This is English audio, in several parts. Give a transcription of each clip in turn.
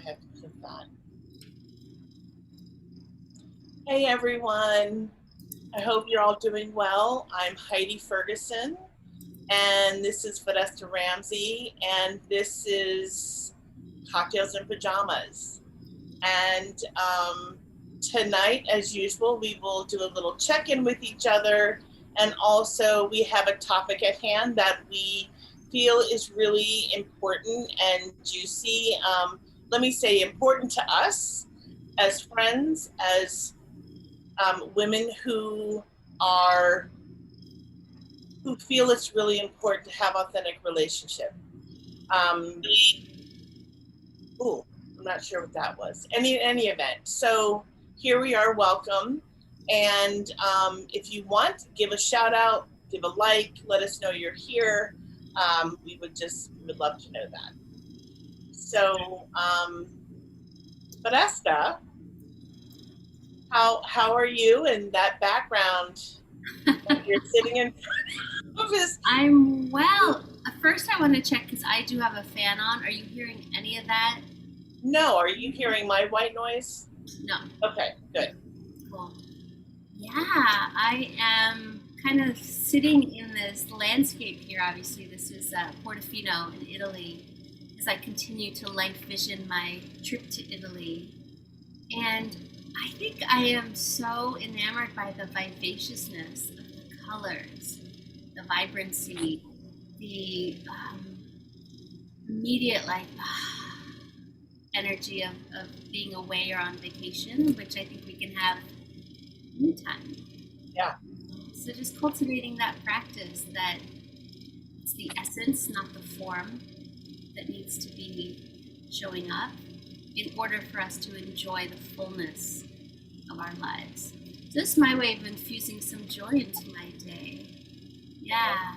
have to put that. Hey everyone, I hope you're all doing well. I'm Heidi Ferguson, and this is Vanessa Ramsey, and this is Cocktails and Pajamas. And tonight, as usual, we will do a little check-in with each other, and also we have a topic at hand that we feel is really important and juicy. Let me say important to us as friends, as women who feel it's really important to have authentic relationship. I'm not sure what that was. Any event. So here we are. Welcome. And if you want, give a shout out, give a like, let us know you're here. We would love to know that. So, Vanessa, how are you? And that background, you're sitting in front of us. I'm well. First, I want to check because I do have a fan on. Are you hearing any of that? No. Are you hearing my white noise? No. Okay, good. Cool. Yeah, I am kind of sitting in this landscape here. Obviously, this is Portofino in Italy as I continue to life vision my trip to Italy. And I think I am so enamored by the vivaciousness of the colors, the vibrancy, the immediate energy of being away or on vacation, which I think we can have anytime. Yeah. So just cultivating that practice that it's the essence, not the form, that needs to be showing up in order for us to enjoy the fullness of our lives. So this is my way of infusing some joy into my day. Yeah.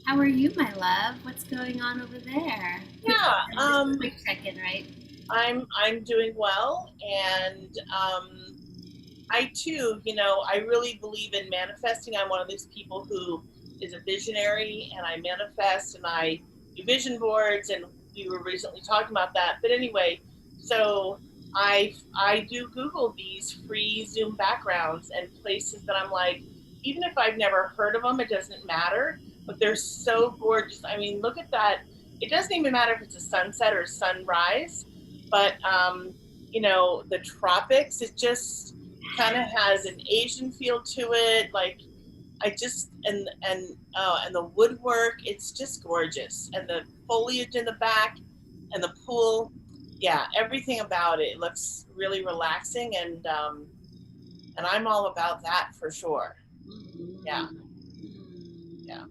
How are you, my love? What's going on over there? Yeah. Quick check-in, right? I'm doing well, and I too, I really believe in manifesting. I'm one of those people who is a visionary, and I manifest, and I do vision boards, and we were recently talking about that. But anyway, so I do Google these free Zoom backgrounds and places that I'm like, even if I've never heard of them, it doesn't matter. But they're so gorgeous. I mean, look at that. It doesn't even matter if it's a sunset or sunrise, but the tropics, it just kind of has an Asian feel to it. Like and the woodwork, it's just gorgeous. And the foliage in the back and the pool, yeah, everything about it looks really relaxing, and I'm all about that for sure. Yeah. Yeah.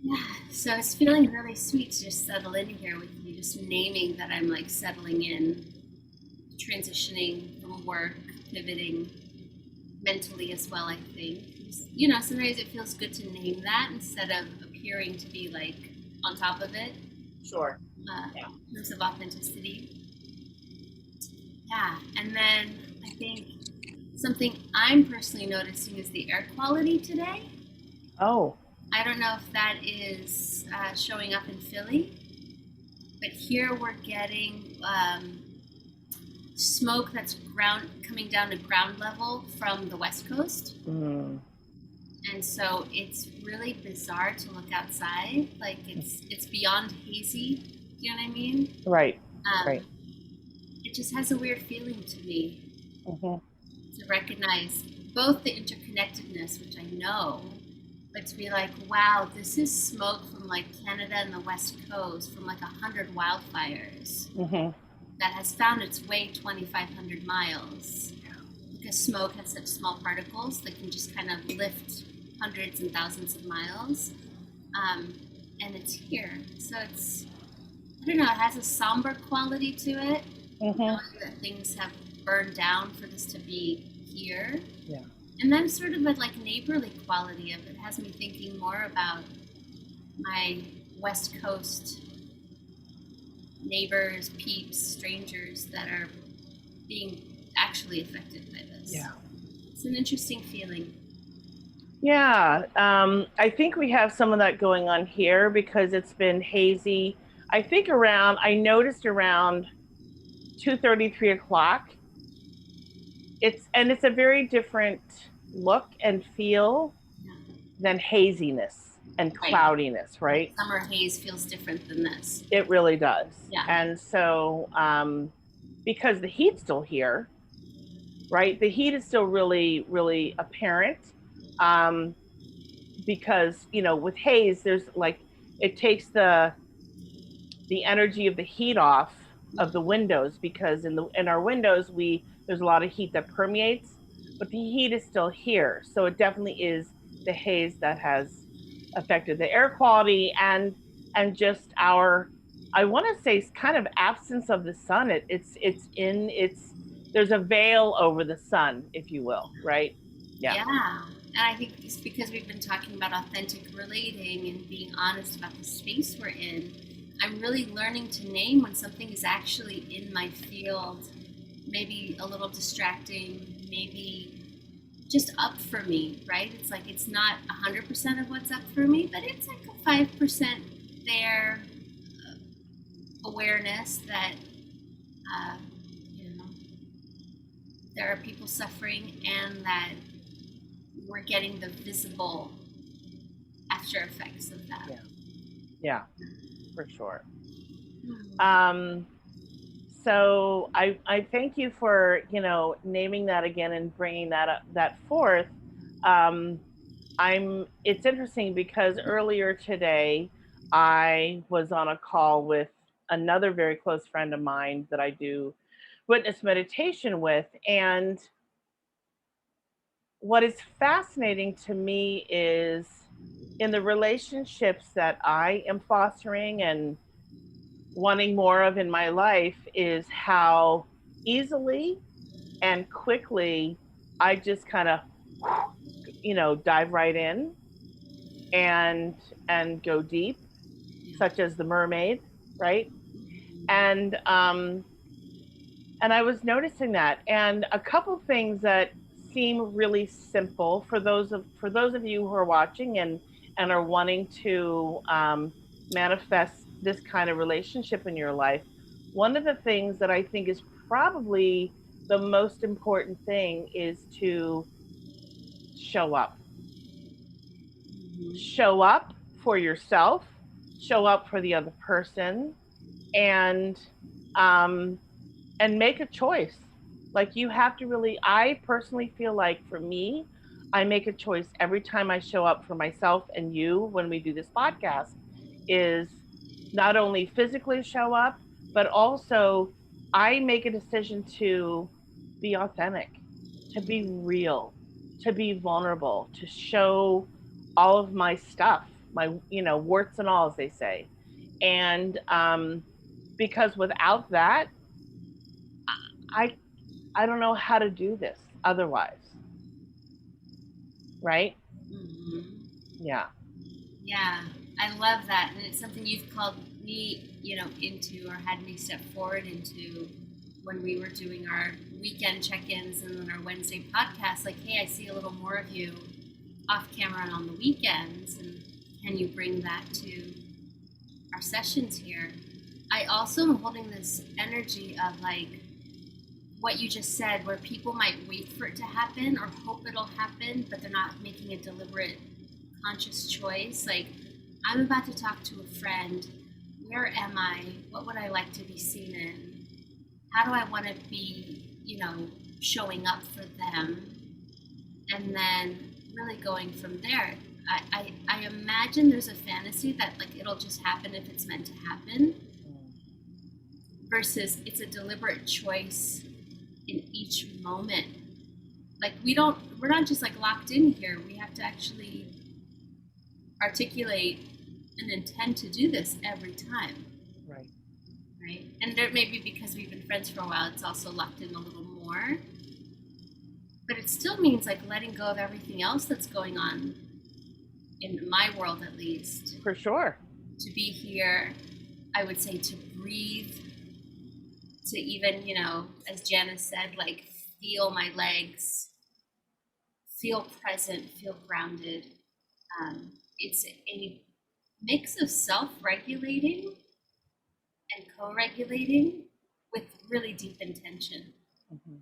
Yeah, so it's feeling really sweet to just settle in here with you, just naming that I'm like settling in, transitioning from work, pivoting mentally as well, I think. Sometimes it feels good to name that instead of appearing to be like on top of it. Sure. Yeah. In terms of authenticity. Yeah, and then I think something I'm personally noticing is the air quality today. Oh. I don't know if that is showing up in Philly, but here we're getting smoke that's coming down to ground level from the West Coast. Mm. And so it's really bizarre to look outside. Like it's beyond hazy. Do you know what I mean? Right. Right. It just has a weird feeling to me. Mm-hmm. To recognize both the interconnectedness, which I know, but to be like, wow, this is smoke from like Canada and the West Coast from like 100 wildfires that has found its way 2,500 miles. Because smoke has such small particles that can just kind of lift hundreds and thousands of miles. And it's here. So it's, I don't know, it has a somber quality to it. Knowing that things have burned down for this to be here. Yeah. And then sort of a like neighborly quality of it has me thinking more about my West Coast neighbors, peeps, strangers that are being actually affected by this. Yeah. It's an interesting feeling. Yeah. I think we have some of that going on here because it's been hazy. I think I noticed around 2:30, 3 o'clock. It's a very different look and feel Yeah. than haziness and Right. cloudiness, Like right? summer haze feels different than this. It really does. Yeah. And so, because the heat's still here, right? The heat is still really, really apparent. Um, because, with haze, there's like, it takes the energy of the heat off of the windows, because in our windows there's a lot of heat that permeates, but the heat is still here. So it definitely is the haze that has affected the air quality, and just our, I want to say, kind of absence of the sun. It's there's a veil over the sun, if you will, right? Yeah. Yeah. And I think it's because we've been talking about authentic relating and being honest about the space we're in. I'm really learning to name when something is actually in my field, maybe a little distracting, maybe just up for me, right? It's like it's not 100% of what's up for me, but it's like a 5% there awareness that, uh, you know, there are people suffering and that we're getting the visible after effects of that. Yeah. Yeah, for sure. Mm. um so I thank you for, naming that again and bringing that forth. It's interesting because earlier today I was on a call with another very close friend of mine that I do witness meditation with, and what is fascinating to me is in the relationships that I am fostering and wanting more of in my life is how easily and quickly I just kind of, dive right in and go deep, such as the mermaid, right? And I was noticing that, and a couple things that seem really simple for those of you who are watching and are wanting to manifest this kind of relationship in your life. One of the things that I think is probably the most important thing is to show up. Show up for yourself, show up for the other person, and um, make a choice. Like, you have to really, I personally feel like for me, I make a choice every time I show up for myself and you when we do this podcast, is not only physically show up, but also I make a decision to be authentic, to be real, to be vulnerable, to show all of my stuff, my, warts and all, as they say. And because without that, I I don't know how to do this otherwise, right? Mm-hmm. Yeah. Yeah, I love that, and it's something you've called me, into or had me step forward into when we were doing our weekend check-ins and then our Wednesday podcast. Like, hey, I see a little more of you off camera and on the weekends, and can you bring that to our sessions here? I also am holding this energy of like what you just said, where people might wait for it to happen or hope it'll happen, but they're not making a deliberate, conscious choice. Like, I'm about to talk to a friend. Where am I? What would I like to be seen in? How do I want to be, showing up for them? And then really going from there. I imagine there's a fantasy that like it'll just happen if it's meant to happen, versus it's a deliberate choice in each moment. Like we're not just like locked in here. We have to actually articulate an intent to do this every time. Right. Right. And there maybe because we've been friends for a while, it's also locked in a little more. But it still means like letting go of everything else that's going on in my world, at least. For sure. To be here, I would say to breathe, to even, as Janice said, like feel my legs, feel present, feel grounded. It's a mix of self-regulating co-regulating with really deep intention, Hmm.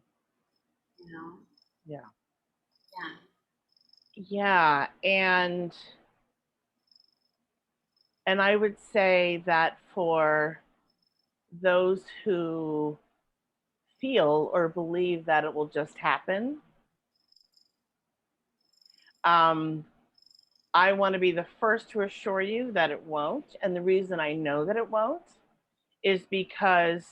you know? Yeah. Yeah. Yeah. And I would say that for those who feel or believe that it will just happen, um, I want to be the first to assure you that it won't. And the reason I know that it won't is because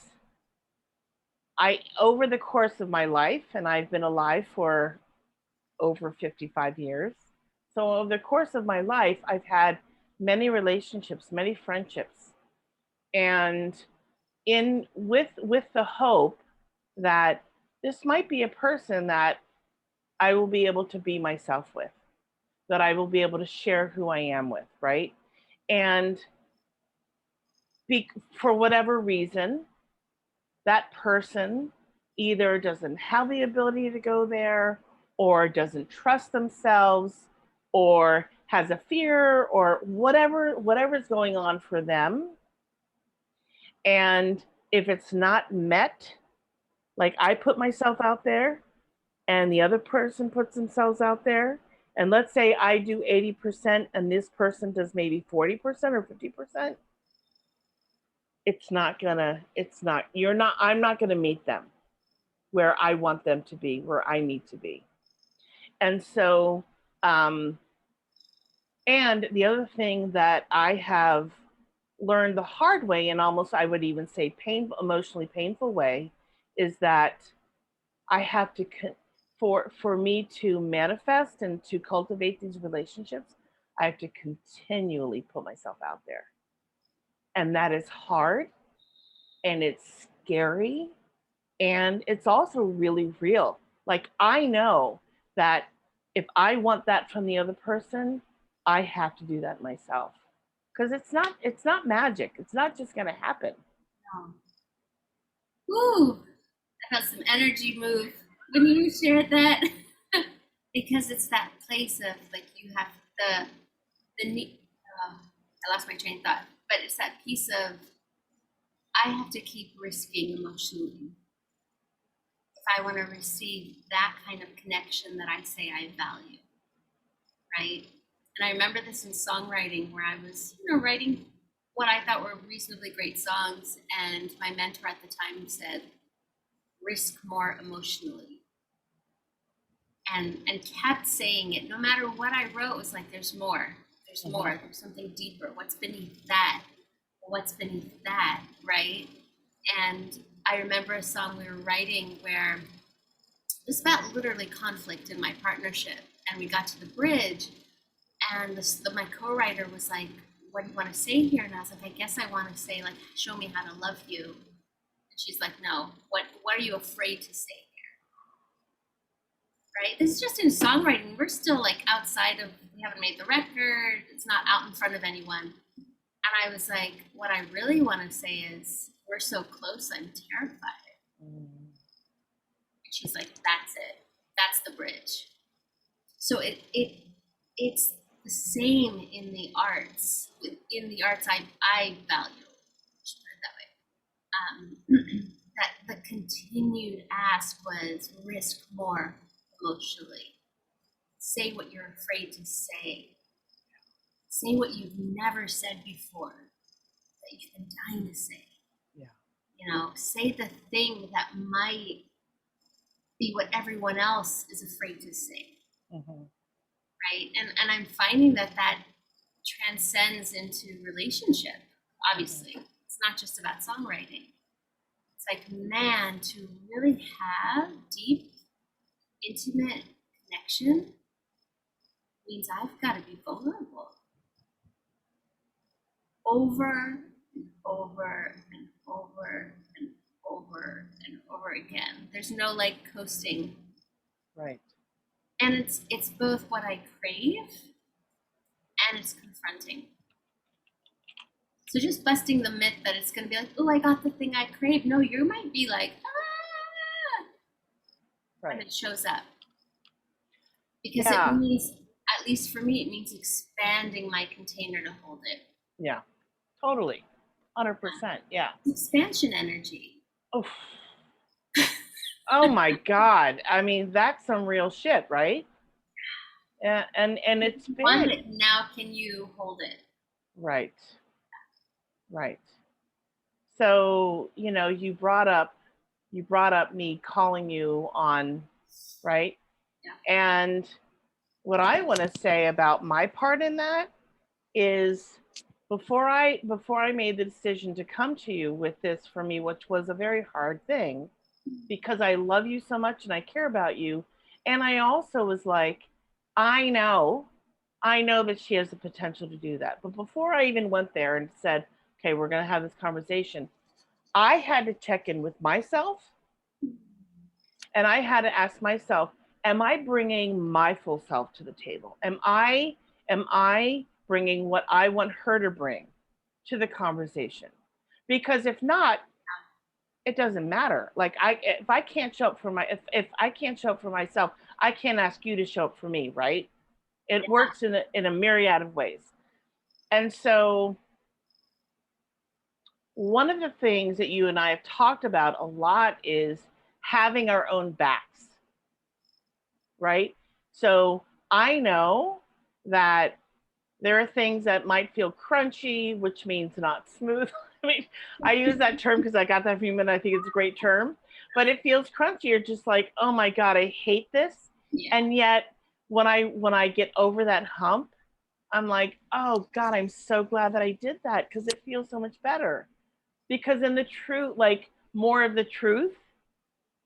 over the course of my life, and I've been alive for over 55 years. So, over the course of my life, I've had many relationships, many friendships, and with the hope that this might be a person that I will be able to be myself with, that I will be able to share who I am with, right? And be, for whatever reason, that person either doesn't have the ability to go there or doesn't trust themselves or has a fear or whatever's going on for them. And if it's not met, like I put myself out there and the other person puts themselves out there, and let's say I do 80% and this person does maybe 40% or 50%, I'm not gonna meet them where I want them to be, where I need to be. And so, um, and the other thing that I have learned the hard way, and almost I would even say emotionally painful way, is that I have to, for me to manifest and to cultivate these relationships, I have to continually put myself out there. And that is hard and it's scary and it's also really real. Like I know that if I want that from the other person, I have to do that myself. Because it's not magic. It's not just gonna happen. No. Woo! I felt some energy move when you shared that. Because it's that place of like you have the need. I lost my train of thought, but it's that piece of I have to keep risking emotionally if I want to receive that kind of connection that I say I value, right? And I remember this in songwriting where I was, writing what I thought were reasonably great songs, and my mentor at the time said, "Risk more emotionally," and kept saying it. No matter what I wrote, it was like, "There's more. There's more. There's something deeper. What's beneath that? What's beneath that?" Right? And I remember a song we were writing where it was about literally conflict in my partnership, and we got to the bridge, and my co-writer was like, "What do you want to say here?" And I was like, "I guess I want to say, like, show me how to love you." And she's like, "No, what are you afraid to say here?" Right? This is just in songwriting. We're still like outside of, we haven't made the record, it's not out in front of anyone. And I was like, what I really want to say is, we're so close, I'm terrified. And she's like, that's it. That's the bridge. So it's the same in the arts. In the arts, I value, just put it that way. That the continued ask was risk more emotionally. Say what you're afraid to say. Say what you've never said before that you've been dying to say. Yeah. Say the thing that might be what everyone else is afraid to say. Mm-hmm. Right? And I'm finding that transcends into relationship, obviously. Mm-hmm. It's not just about songwriting. It's like, man, to really have deep, intimate connection means I've got to be vulnerable over and over and over and over and over again. There's no like coasting. Right. And it's both what I crave and it's confronting. So just busting the myth that it's gonna be like, oh, I got the thing I crave. No, you might be like, ah, right, when it shows up. Because it means, at least for me, it means expanding my container to hold it. Yeah, totally. 100%. Yeah. Expansion energy. Oh, oh my God. I mean, that's some real shit, right? And it's One, big. now can you hold it? Right. Right. So, you brought up me calling you on, right? Yeah. And what I want to say about my part in that is before I made the decision to come to you with this for me, which was a very hard thing because I love you so much and I care about you. And I also was like, I know, I know that she has the potential to do that. But before I even went there and said, okay, we're going to have this conversation, I had to check in with myself and I had to ask myself, am I bringing my full self to the table? Am I bringing what I want her to bring to the conversation? Because if not, it doesn't matter. Like if I can't show up for if I can't show up for myself, I can't ask you to show up for me, right? It works in a myriad of ways. And so one of the things that you and I have talked about a lot is having our own backs, right? So I know that there are things that might feel crunchy, which means not smooth. I mean, I use that term because I got that from you and I think it's a great term, but it feels crunchy. You're just like, oh my God, I hate this. Yeah. And yet when I get over that hump, I'm like, oh God, I'm so glad that I did that because it feels so much better. Because in the truth, like more of the truth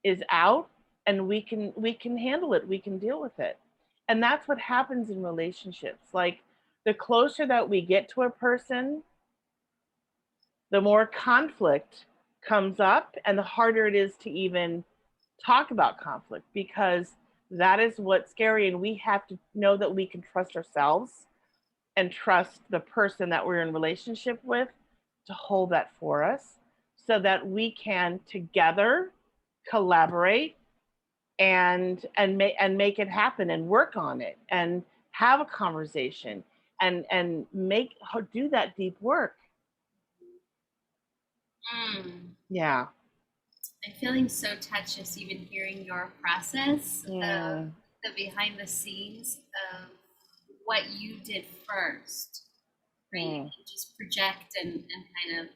is out and we can handle it, we can deal with it. And that's what happens in relationships. Like the closer that we get to a person, the more conflict comes up and the harder it is to even talk about conflict because that is what's scary, and we have to know that we can trust ourselves and trust the person that we're in relationship with to hold that for us so that we can together collaborate and make it happen and work on it and have a conversation and make do that deep work. Mm. Yeah. I'm feeling so touched just even hearing your process of Mm, the behind the scenes of what you did first, right? You mm, can just project and kind of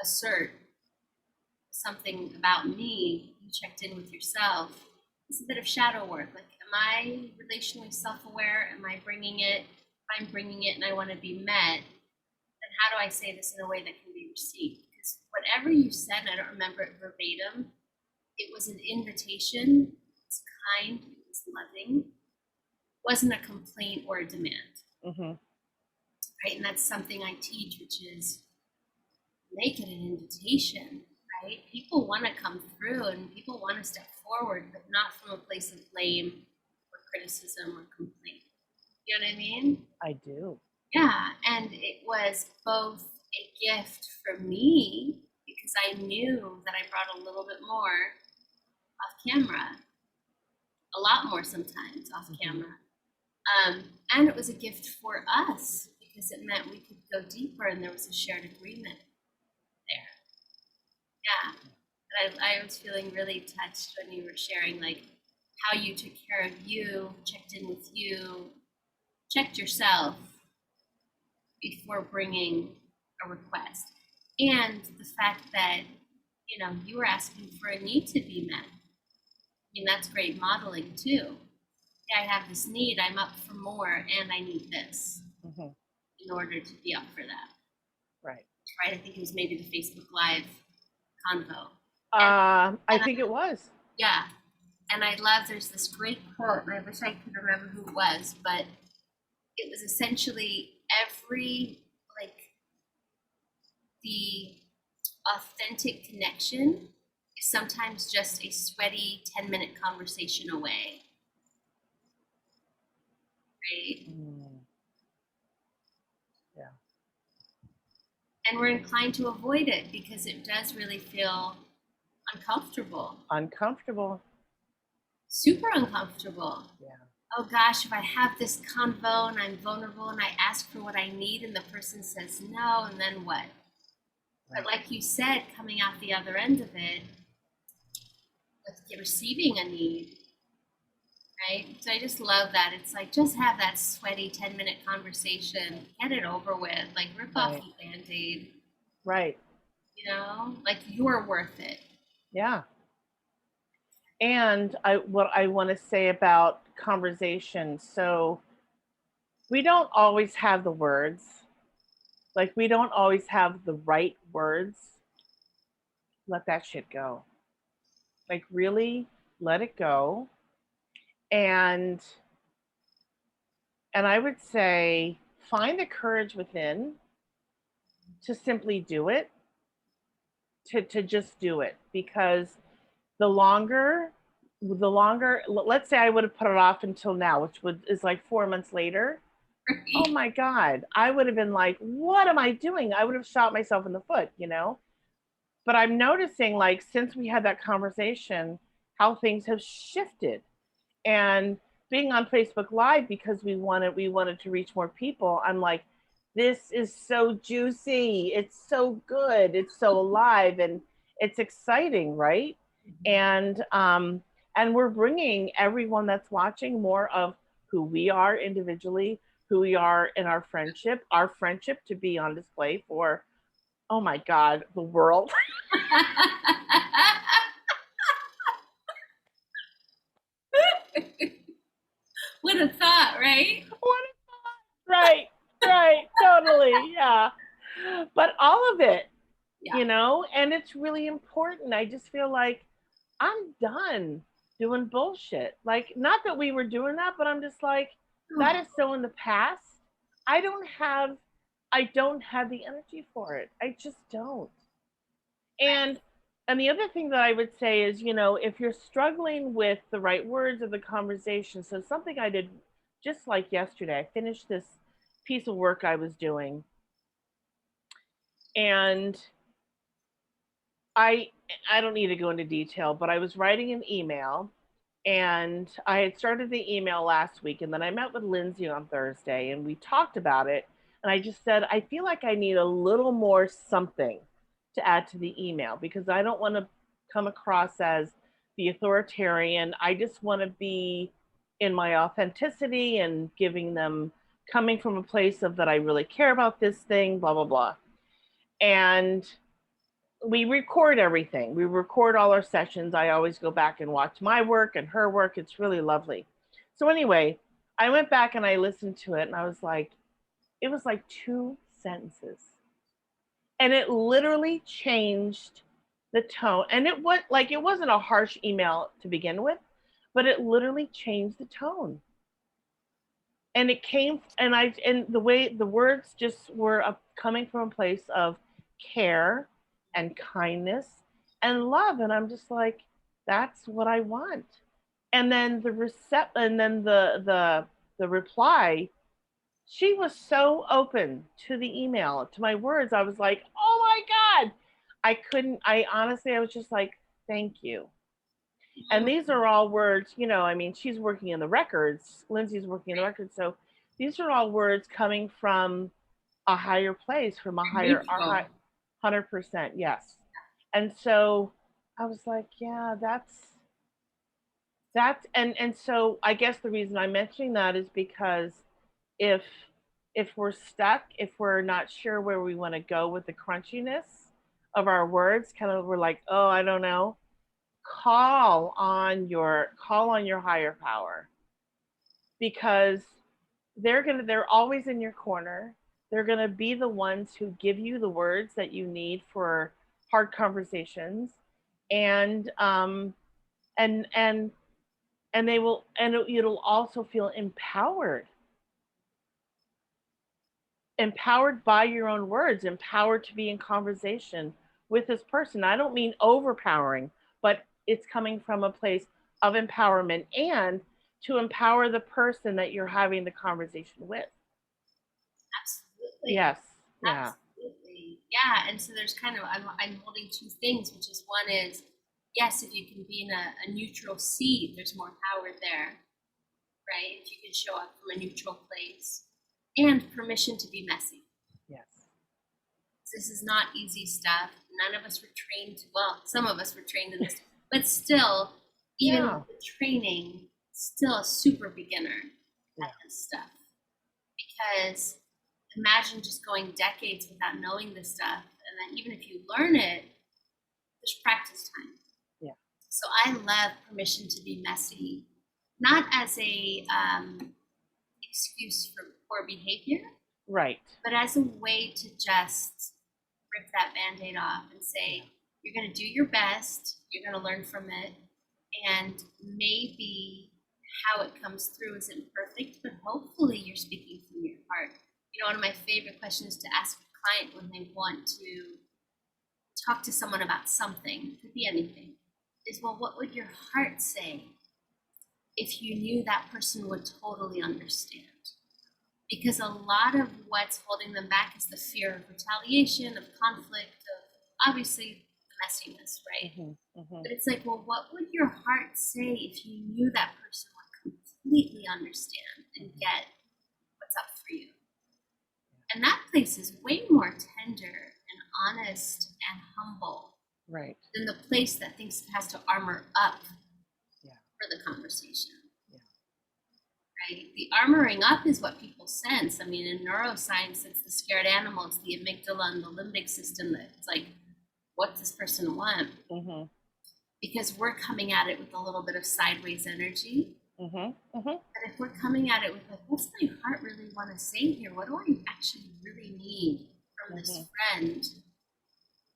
assert something about me. You checked in with yourself. It's a bit of shadow work. Like, am I relationally self-aware? Am I bringing it? If I'm bringing it and I want to be met, then how do I say this in a way that can be received? Because whatever you said, I don't remember it verbatim, it was an invitation. It's kind, it was loving. It wasn't a complaint or a demand, mm-hmm. right? And that's something I teach, which is make it an invitation, right? People want to come through and people want to step forward, but not from a place of blame or criticism or complaint. You know what I mean? I do. Yeah, and it was both a gift for me because I knew that I brought a little bit more off camera, a lot more sometimes off Mm-hmm. camera. And it was a gift for us because it meant we could go deeper and there was a shared agreement there. Yeah. But I was feeling really touched when you were sharing like how you took care of you, checked in with you, checked yourself before bringing a request. And the fact that, you were asking for a need to be met. I mean, that's great modeling too. Yeah, I have this need, I'm up for more, and I need this Mm-hmm. in order to be up for that. Right. Right? I think it was maybe the Facebook Live convo. I And think it was. yeah, and I love, there's this great quote, and I wish I could remember who it was, but it was essentially every, like, the authentic connection is sometimes just a sweaty 10-minute conversation away, right? Mm, yeah. And we're inclined to avoid it because it does really feel uncomfortable, Uncomfortable. super uncomfortable. Yeah. Oh gosh, if I have this convo and I'm vulnerable and I ask for what I need and the person says no, and then what? But Right. like you said, coming out the other end of it, with receiving a need, right? So I just love that. It's like just have that sweaty 10-minute conversation, get it over with, like rip off Right. the band-aid, Right. like you're worth it. Yeah. And what I want to say about conversation. So we don't always have the words. Like we don't always have the right words. Let that shit go. Like really let it go. And I would say find the courage within to simply do it, to just do it because the longer let's say I would have put it off until now, which would is like 4 months later. Oh Right? my God, I would have been like, what am I doing? I would have shot myself in the foot. But I'm noticing, like, since we had that conversation, how things have shifted. And being on Facebook Live because we wanted to reach more people. I'm like, this is so juicy. It's so good. It's so alive and it's exciting, right? And and we're bringing everyone that's watching more of who we are individually, who we are in our friendship to be on display for, oh my God, the world. Would have thought, right? Right, right, totally, yeah. But all of it, Yeah. and it's really important. I just feel like I'm done doing bullshit. Like, not that we were doing that, but I'm just like, that is so in the past. I don't have I don't have the energy for it. I just don't. And the other thing that I would say is, if you're struggling with the right words of the conversation, so something I did just like yesterday, I finished this piece of work I was doing, and I I don't need to go into detail, but I was writing an email, and I had started the email last week, and then I met with Lindsay on Thursday, and we talked about it, and I just said I feel like I need a little more something to add to the email because I don't want to come across as the authoritarian. I just want to be in my authenticity and giving them coming from a place of that I really care about this thing, blah blah blah. And we record everything. We record all our sessions. I always go back and watch my work and her work. It's really lovely. So anyway, I went back and I listened to it and I was like, it was like two sentences. And it literally changed the tone. And it wasn't a harsh email to begin with, but it literally changed the tone. And it came and the way the words just were coming from a place of care and kindness and love, and I'm just like, that's what I want. And then the reply, she was so open to the email, to my words. I was like, oh my God, I honestly, I was just like, thank you. And these are all words, I mean, she's working in the records, Lindsay's working in the records, so these are all words coming from a higher place, from a higher our high, Grateful. 100%, yes. And so I was like, yeah, and so I guess the reason I'm mentioning that is because if we're stuck, if we're not sure where we want to go with the crunchiness of our words, kind of we're like, oh, I don't know, call on your higher power, because they're always in your corner. They're going to be the ones who give you the words that you need for hard conversations. And and and and they will, and it'll also feel empowered by your own words, empowered to be in conversation with this person. I don't mean overpowering, but it's coming from a place of empowerment and to empower the person that you're having the conversation with. Absolutely. Yes. Yeah. Absolutely. Yeah. And so there's I'm holding two things, which is one is, yes, if you can be in a neutral seat, there's more power there, right? If you can show up from a neutral place and permission to be messy. Yes. This is not easy stuff. None of us were trained, well, some of us were trained in this, but still, even Yeah. with the training, still a super beginner at Yeah. this stuff. Because imagine just going decades without knowing this stuff, and then even if you learn it, there's practice time. Yeah. So I love permission to be messy, not as a excuse for poor behavior, Right. but as a way to just rip that band-aid off and Yeah. say, you're going to do your best, you're going to learn from it, and maybe how it comes through isn't perfect, but hopefully you're speaking from your heart. You know, one of my favorite questions to ask a client when they want to talk to someone about something, could be anything, is, well, what would your heart say if you knew that person would totally understand? Because a lot of what's holding them back is the fear of retaliation, of conflict, of obviously the messiness, right? But it's like, well, what would your heart say if you knew that person would completely understand and get what's up for you? And that place is way more tender and honest and humble Right. than the place that thinks it has to armor up Yeah. for the conversation. Yeah. Right? The armoring up is what people sense. I mean, in neuroscience, it's the scared animal, it's the amygdala and the limbic system that's like, what does this person want? Because we're coming at it with a little bit of sideways energy. But if we're coming at it with like, what's my heart really want to say here? What do I actually really need from this friend?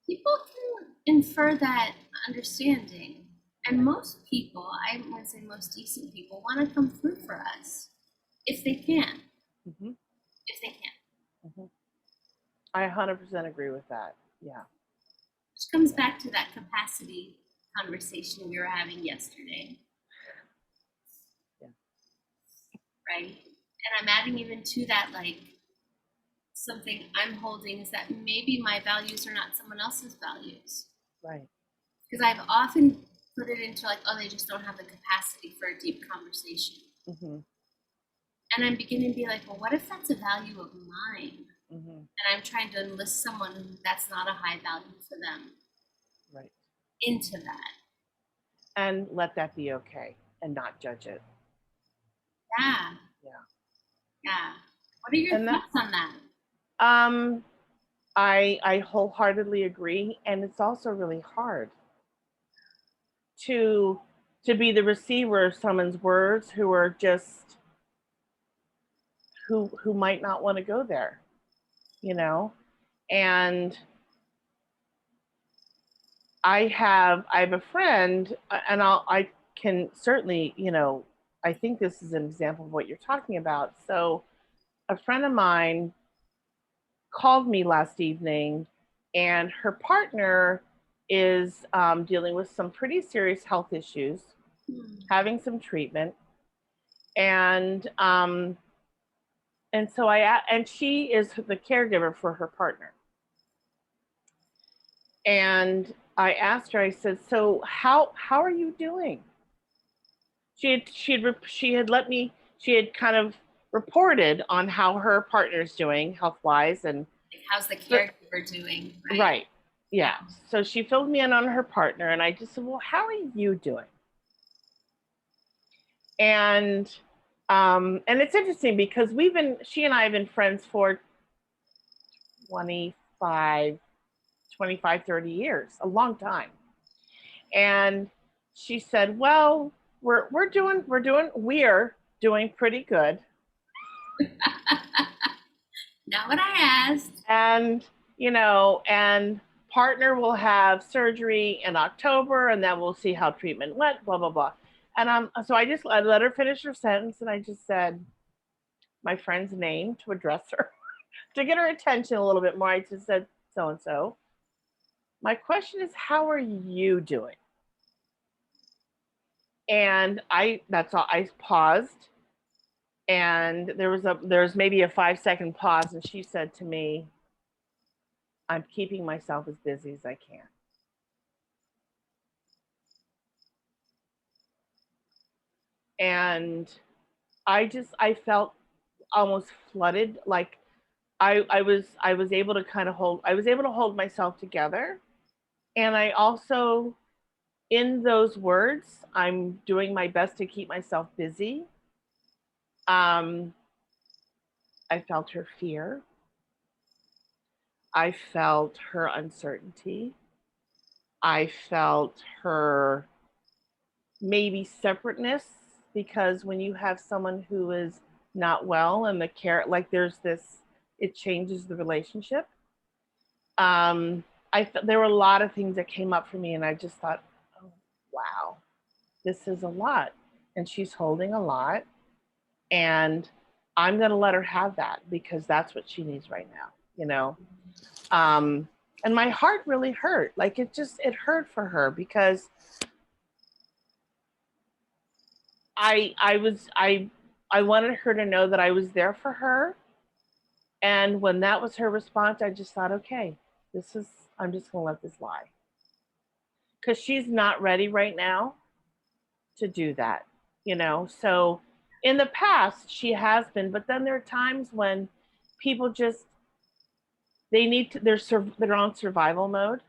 People can infer that understanding. And most people, I wouldn't say most decent people, want to come through for us if they can. If they can. I 100% agree with that. Yeah. Which comes back to that capacity conversation we were having yesterday. Yeah. Right? And I'm adding even to that, like, something I'm holding is that maybe my values are not someone else's values. Right. Because I've often put it into like, oh, they just don't have the capacity for a deep conversation. And I'm beginning to be like, well, what if that's a value of mine? And I'm trying to enlist someone who that's not a high value for them. Right. Into that. And let that be okay and not judge it. Yeah. Yeah. Yeah. What are your thoughts on that? I wholeheartedly agree, and it's also really hard to be the receiver of someone's words who are just who might not want to go there, you know. And I have a friend, and I can certainly, you know, I think this is an example of what you're talking about. So a friend of mine called me last evening, and her partner is dealing with some pretty serious health issues, having some treatment, and so and she is the caregiver for her partner. And I asked her, I said, so how are you doing? She had let me, she had kind of reported on how her partner's doing health wise, and like, how's the caregiver doing? Right. Yeah. So she filled me in on her partner, and I just said, well, how are you doing? And it's interesting because she and I have been friends for 25, 30 years, a long time. And she said, well, we're doing pretty good. Not what I asked. And, you know, and partner will have surgery in October, and then we'll see how treatment went, blah, blah, blah. And so I let her finish her sentence, and I just said my friend's name to address her, to get her attention a little bit more. I just said, so and so. My question is, how are you doing? And that's all. I paused, and there's maybe a 5-second pause, and she said to me, I'm keeping myself as busy as I can. And I felt almost flooded, like I was able to kind of hold I was able to hold myself together, and I also, in those words, I'm doing my best to keep myself busy. um I felt her fear, I felt her uncertainty, I felt her maybe separateness, because when you have someone who is not well and the care, like, there's this, it changes the relationship. um there were a lot of things that came up for me, and I just thought, oh wow, this is a lot, and she's holding a lot, and I'm going to let her have that because that's what she needs right now, you know. um and my heart really hurt, like it hurt for her, because I wanted her to know that I was there for her. And when that was her response, I just thought, okay, this is, I'm just going to let this lie, because she's not ready right now to do that, you know. So in the past, she has been, but then there are times when people just, they need to, they're on survival mode.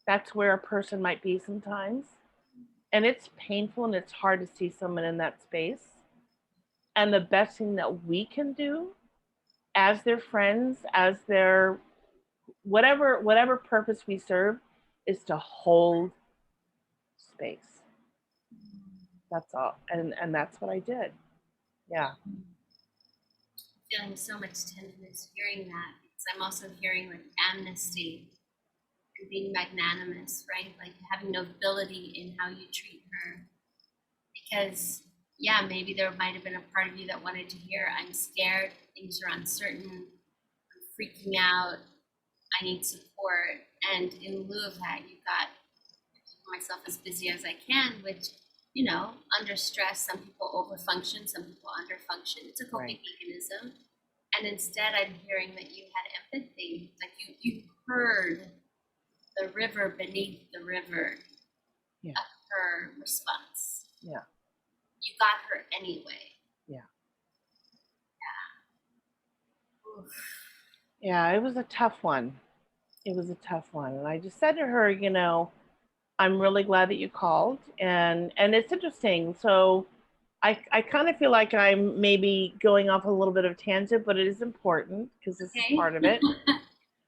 That's where a person might be sometimes, and it's painful and it's hard to see someone in that space. And the best thing that we can do as their friends, as their whatever purpose we serve, is to hold space. That's all. And that's what I did. Yeah. Feeling so much tenderness hearing that, because I'm also hearing like amnesty and being magnanimous, right? Like having nobility in how you treat her. Because, yeah, maybe there might have been a part of you that wanted to hear, I'm scared, things are uncertain, I'm freaking out, I need support. And in lieu of that, you got keep myself as busy as I can, which, you know, under stress, some people overfunction, some people underfunction. It's a coping Right. mechanism. And instead, I'm hearing that you had empathy, like you heard the river beneath the river Yeah. of her response. Yeah. You got her anyway. Yeah. Oof. Yeah. It was a tough one. It was a tough one. And I just said to her, you know, I'm really glad that you called. And it's interesting. So I kind of feel like I'm maybe going off a little bit of tangent, but it is important because this is Okay. part of it.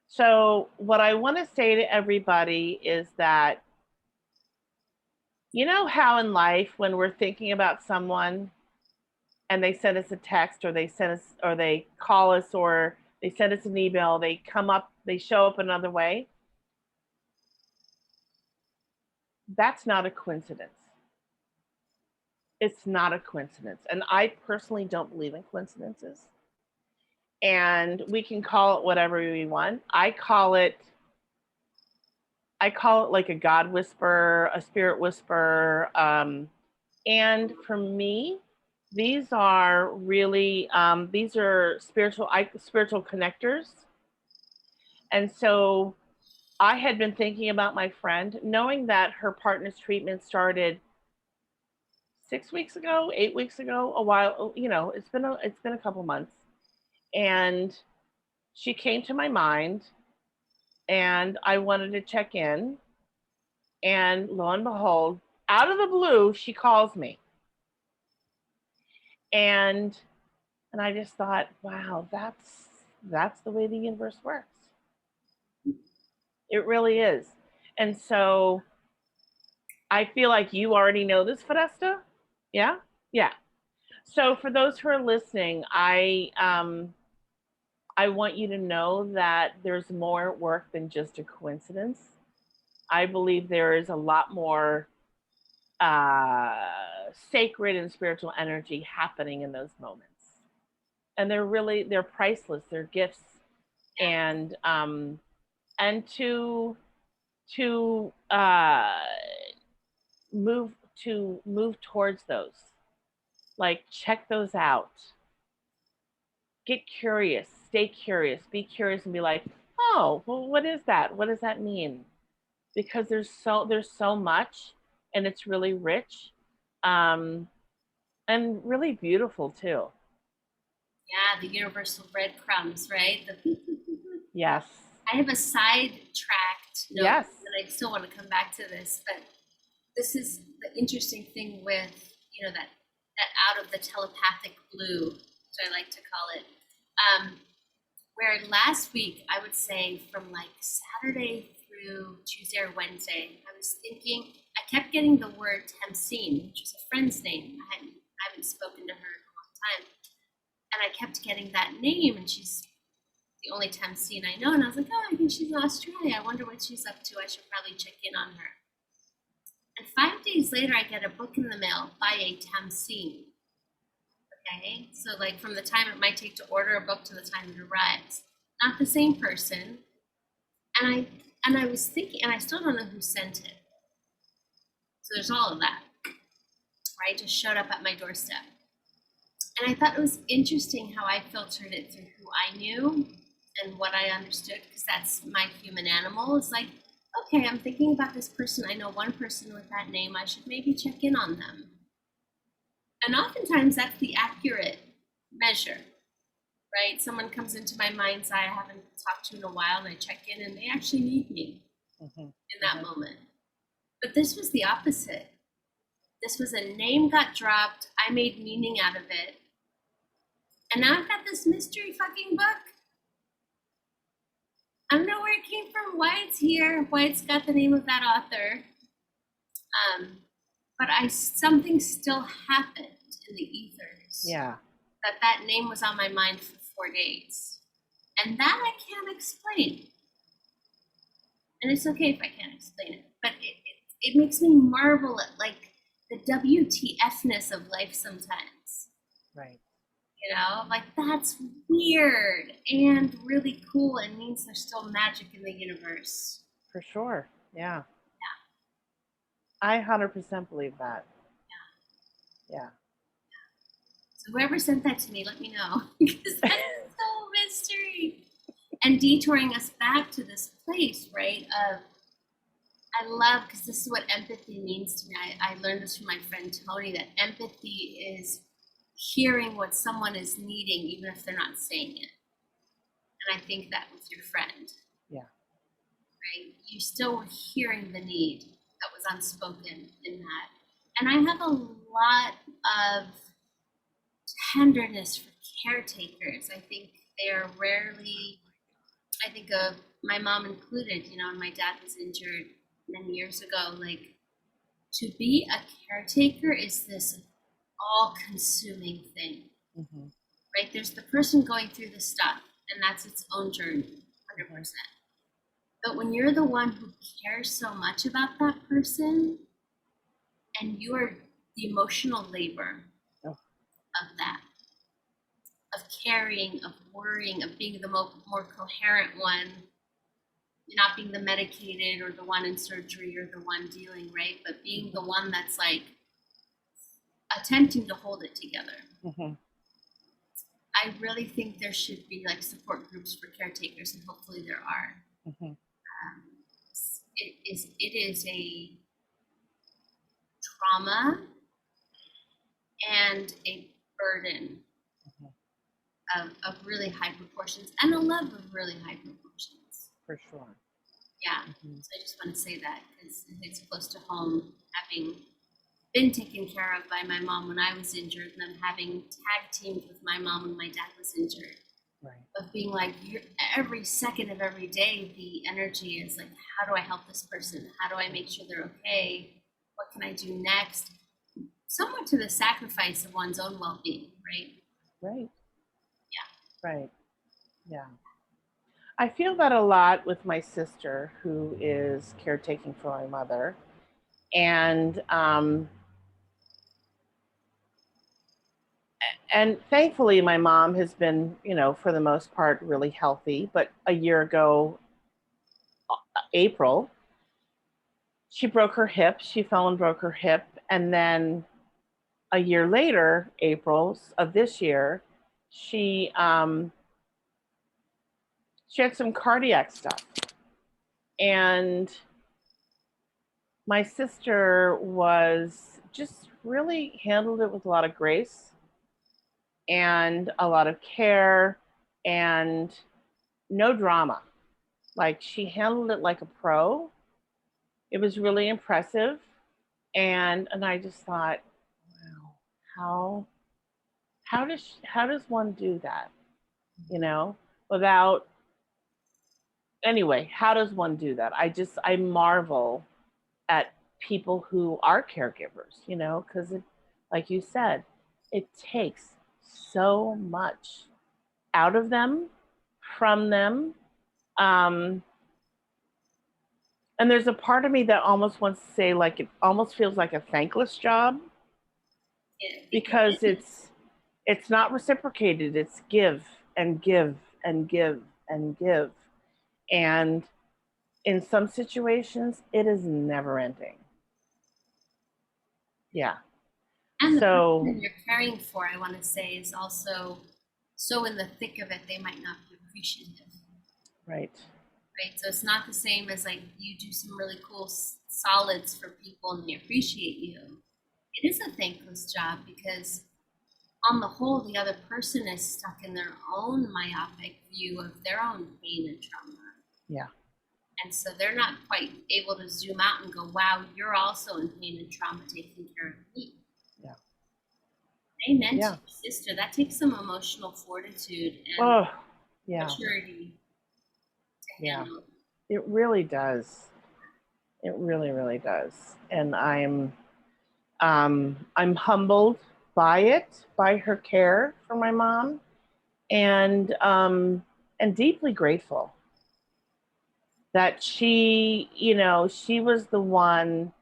So what I want to say to everybody is that, you know how in life when we're thinking about someone and they send us a text, or they send us, or they call us, or they send us an email, they come up, they show up another way. That's not a coincidence. It's not a coincidence. And I personally don't believe in coincidences. And we can call it whatever we want. I call it like a God whisper, a spirit whisper. And for me, these are really these are spiritual connectors. And so I had been thinking about my friend, knowing that her partner's treatment started 6 weeks ago, 8 weeks ago, a while. You know, it's been a couple months, and she came to my mind, and I wanted to check in. And lo and behold, out of the blue, she calls me, and I just thought, wow, that's the way the universe works. It really is. And so I feel like you already know this, Fidesta. Yeah? Yeah. So for those who are listening, I want you to know that there's more work than just a coincidence. I believe there is a lot more uh, sacred and spiritual energy happening in those moments, and they're priceless. They're gifts, and and to move move towards those, like, check those out, get curious, stay curious, be curious, and be like, oh well, what is that, what does that mean? Because there's so much, and it's really rich, um and really beautiful too. Yeah, the universal breadcrumbs, right? The Yes. I have a sidetracked note, Yes. and I still want to come back to this, but this is the interesting thing with, that out of the telepathic blue, which I like to call it. Where last week, I would say from like Saturday through Tuesday or Wednesday, I was thinking, I kept getting the word Tamsine, which is a friend's name. I haven't spoken to her in a long time. And I kept getting that name, and she's the only Tamsine I know. And I was like, oh, I think she's in Australia. I wonder what she's up to. I should probably check in on her. And 5 days later, I get a book in the mail by a Tamsine. Okay, so like from the time it might take to order a book to the time it arrives, not the same person. And I was thinking, and I still don't know who sent it. So there's all of that, right? Just showed up at my doorstep. And I thought it was interesting how I filtered it through who I knew and what I understood, because that's my human animal. It's like, okay, I'm thinking about this person. I know one person with that name. I should maybe check in on them. And oftentimes that's the accurate measure, right? Someone comes into my mind's eye I haven't talked to in a while, and I check in, and they actually need me in that moment. But this was the opposite. This was a name got dropped. I made meaning out of it. And now I've got this mystery fucking book. I don't know where it came from, why it's here, why it's got the name of that author. But something still happened in the ethers. Yeah. That name was on my mind for 4 days. And that I can't explain. And it's okay if I can't explain it. But it makes me marvel at like the WTFness of life sometimes. Right. Like that's weird and really cool, and means there's still magic in the universe. For sure. Yeah. Yeah. I 100% believe that. Yeah. So whoever sent that to me, let me know, because that's so mystery. And detouring us back to this place, right? Of I love, because this is what empathy means to me. I learned this from my friend Tony, that empathy is hearing what someone is needing, even if they're not saying it. And I think that with your friend. Yeah. Right? You still were hearing the need that was unspoken in that. And I have a lot of tenderness for caretakers. I think they are rarely, I think of my mom included, and my dad was injured many years ago. Like, to be a caretaker is this all-consuming thing, right? There's the person going through the stuff, and that's its own journey, 100%. But when you're the one who cares so much about that person, and you are the emotional labor of that, of carrying, of worrying, of being the more coherent one, not being the medicated or the one in surgery or the one dealing, right? But being the one that's like attempting to hold it together. I really think there should be like support groups for caretakers, and hopefully there are. It is a trauma and a burden of really high proportions, and a love of really high proportions. For sure. Yeah. So I just want to say that because it's close to home, having been taken care of by my mom when I was injured, and then having tag teamed with my mom when my dad was injured. Right. Of being like, every second of every day, the energy is like, how do I help this person? How do I make sure they're okay? What can I do next? Somewhat to the sacrifice of one's own well-being, right? Right. Yeah. Right. Yeah. I feel that a lot with my sister, who is caretaking for my mother. And thankfully my mom has been, for the most part really healthy, but a year ago, April, she broke her hip. She fell and broke her hip, and then a year later, April of this year, she she had some cardiac stuff, and my sister was just really handled it with a lot of grace. and a lot of care and no drama. Like she handled it like a pro. It was really impressive. And I just thought, wow, how how does one do that? You know, without anyway, how does one do that? I marvel at people who are caregivers, because it, like you said, it takes so much out of them, from them. Um, and there's a part of me that almost wants to say, like, it almost feels like a thankless job because it's not reciprocated. It's give and give and give and give. And in some situations, it is never ending. Yeah. And the So, person you're caring for, I want to say, is also so in the thick of it, they might not be appreciative. right. Right? So it's not the same as like you do some really cool solids for people and they appreciate you. It is a thankless job because on the whole, the other person is stuck in their own myopic view of their own pain and trauma. Yeah. And so they're not quite able to zoom out and go, wow, you're also in pain and trauma taking care of me. Yeah. Amen to Yeah. your sister. That takes some emotional fortitude and Oh, yeah. maturity to Yeah. handle. It really does. It really, really does. And I'm humbled by it, by her care for my mom, and deeply grateful that she was the one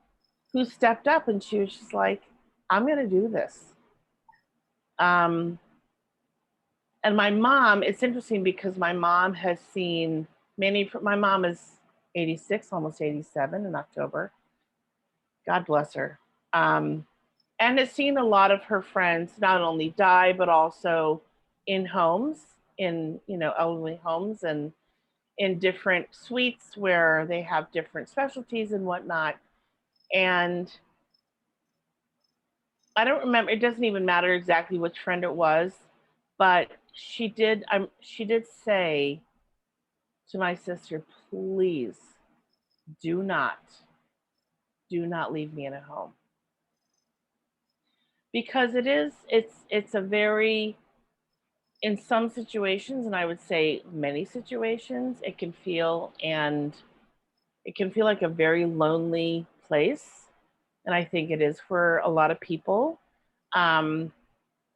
who stepped up and she was just like, I'm going to do this. Um, and my mom, it's interesting because my mom has seen my mom is 86, almost 87 in October. God bless her. Um, and has seen a lot of her friends not only die, but also in homes, elderly homes and in different suites where they have different specialties and whatnot. And I don't remember, it doesn't even matter exactly which friend it was, but she did say to my sister, please do not, do not leave me in a home. Because it's a very, in some situations, and I would say many situations, it can feel like a very lonely place. And I think it is for a lot of people. Um,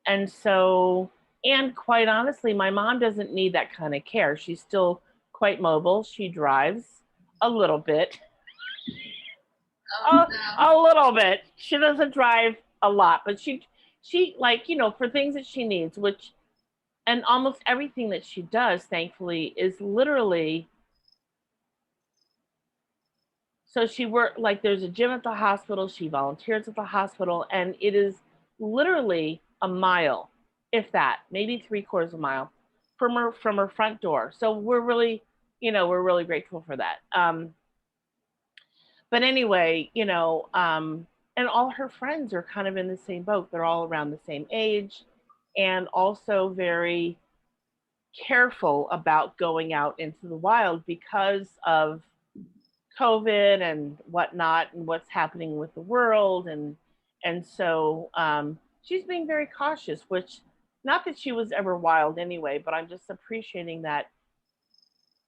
and so, and quite honestly, my mom doesn't need that kind of care. She's still quite mobile. She drives a little bit, Oh a no. little bit. She doesn't drive a lot, but she like for things that she needs, which and almost everything that she does, thankfully, is literally. So she worked, like, there's a gym at the hospital. She volunteers at the hospital, and it is literally a mile, if that, maybe three-quarters of a mile from her front door. So we're really grateful for that. But anyway, and all her friends are kind of in the same boat. They're all around the same age, and also very careful about going out into the wild because of COVID and whatnot, and what's happening with the world, and so she's being very cautious. Which, not that she was ever wild anyway, but I'm just appreciating that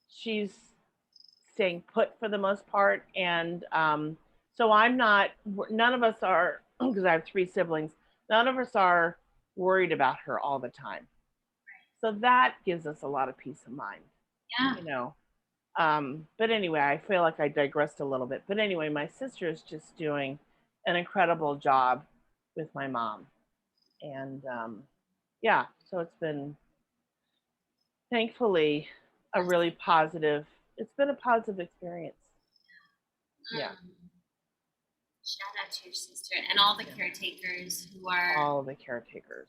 she's staying put for the most part. And so I'm not. None of us are, because I have three siblings. None of us are worried about her all the time. So that gives us a lot of peace of mind. Yeah. You know, but anyway, I feel like I digressed a little bit. But anyway, my sister is just doing an incredible job with my mom. And yeah, so it's been, thankfully, a really positive, it's been a positive experience. Yeah, Mm. Shout out to your sister and all the caretakers who are all the caretakers.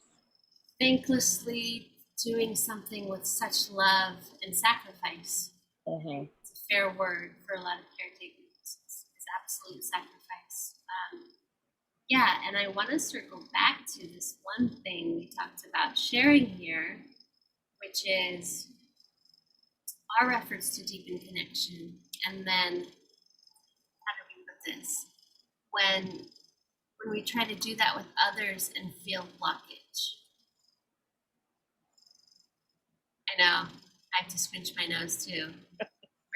thanklessly doing something with such love and sacrifice. Mm-hmm. It's a fair word for a lot of caretakers. It's absolute sacrifice. Yeah, and I want to circle back to this one thing we talked about sharing here, which is our efforts to deepen connection. And then, how do we put this? When we try to do that with others and feel blockage. I know, I have to scrunch my nose too.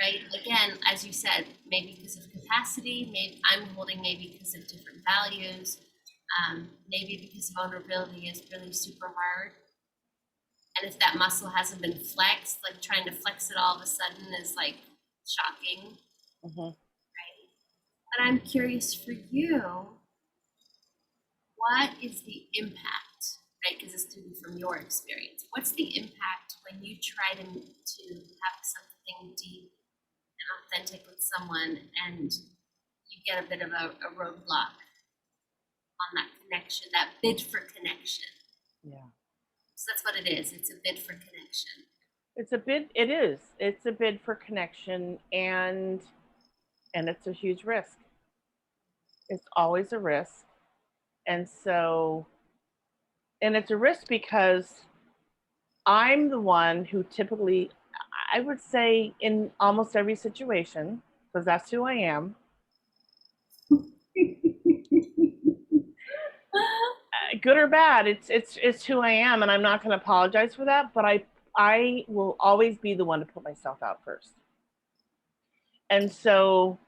Right? Again, as you said, maybe because of capacity, maybe I'm holding maybe because of different values, maybe because vulnerability is really super hard. And if that muscle hasn't been flexed, like trying to flex it all of a sudden is like shocking, Mm-hmm. right? But I'm curious for you, what is the impact, right? Because this can be from your experience. What's the impact when you try to have something deep and authentic with someone and you get a bit of a roadblock on that connection, that bid for connection? Yeah. So that's what it is. It's a bid for connection. It's a bid. It is. It's a bid for connection, and it's a huge risk. It's always a risk, and so, and it's a risk because I'm the one who typically, I would say, in almost every situation, because that's who I am, good or bad, it's who I am, and I'm not going to apologize for that. But I will always be the one to put myself out first, and so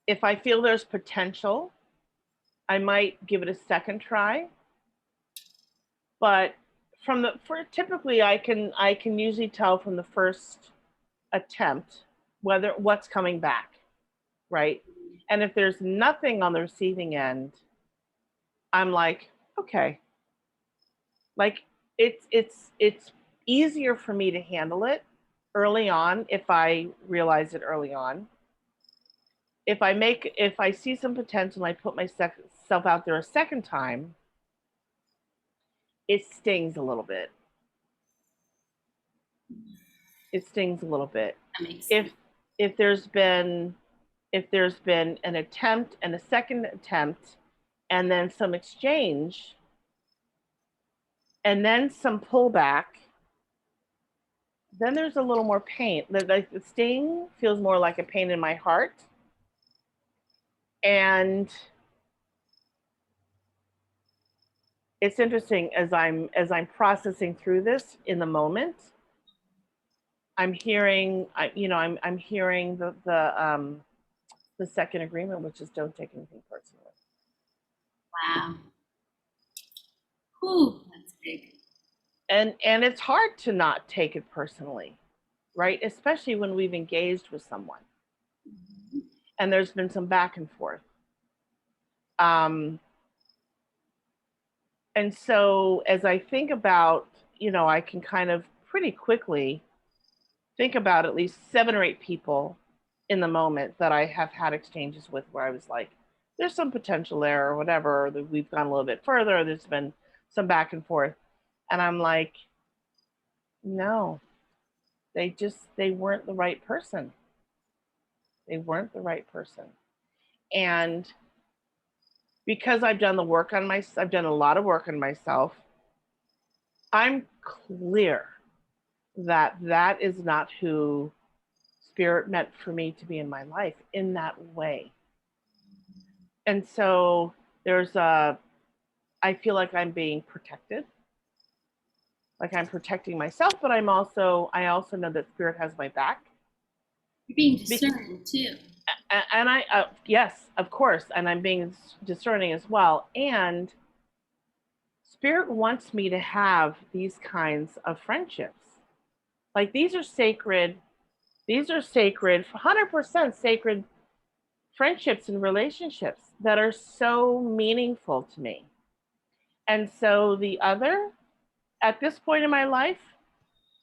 if I feel there's potential, I might give it a second try. But from the for typically I can usually tell from the first attempt whether what's coming back, right? And if there's nothing on the receiving end, I'm like, okay, like it's easier for me to handle it early on if I realize it early on. If I see some potential and I put myself out there a second time, it stings a little bit. It stings a little bit. That makes If sense. if there's been if there's been an attempt and a second attempt and then some exchange and then some pullback, then there's a little more pain. The sting feels more like a pain in my heart. And it's interesting as I'm processing through this in the moment. I'm hearing, I'm hearing the second agreement, which is don't take anything personally. Wow. Whew, that's big. And it's hard to not take it personally, right? Especially when we've engaged with someone and there's been some back and forth. Um, and so as I think about, I can kind of pretty quickly think about at least 7 or 8 people in the moment that I have had exchanges with where I was like, there's some potential there or whatever, that we've gone a little bit further, there's been some back and forth. And I'm like, no, they weren't the right person. They weren't the right person. And because I've done a lot of work on myself, I'm clear that that is not who spirit meant for me to be in my life in that way. And so I feel like I'm being protected, like I'm protecting myself, but I also know that spirit has my back. You're being Be- discerning too. and yes, of course, and I'm being discerning as well. And spirit wants me to have these kinds of friendships. Like these are sacred, 100% sacred friendships and relationships that are so meaningful to me. And so at this point in my life,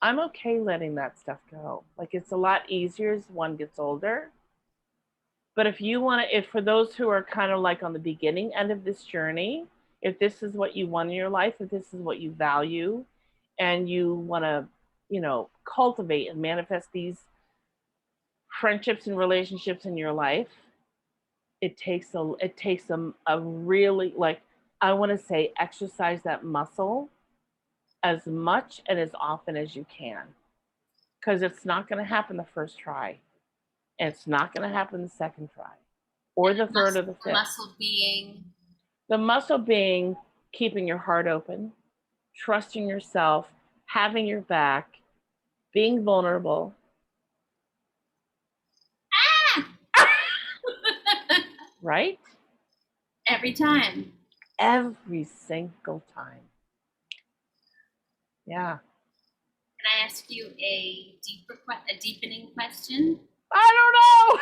I'm okay letting that stuff go. Like it's a lot easier as one gets older. But if for those who are kind of like on the beginning end of this journey, if this is what you want in your life, if this is what you value, and you want to, cultivate and manifest these friendships and relationships in your life, a really, like, I want to say, exercise that muscle as much and as often as you can, because it's not going to happen the first try, and it's not going to happen the second try, or And the third or the the fifth. muscle being The muscle being keeping your heart open, trusting yourself, having your back, being vulnerable. Right? every time. Every single time. Yeah. Can I ask you a deepening question? I don't know.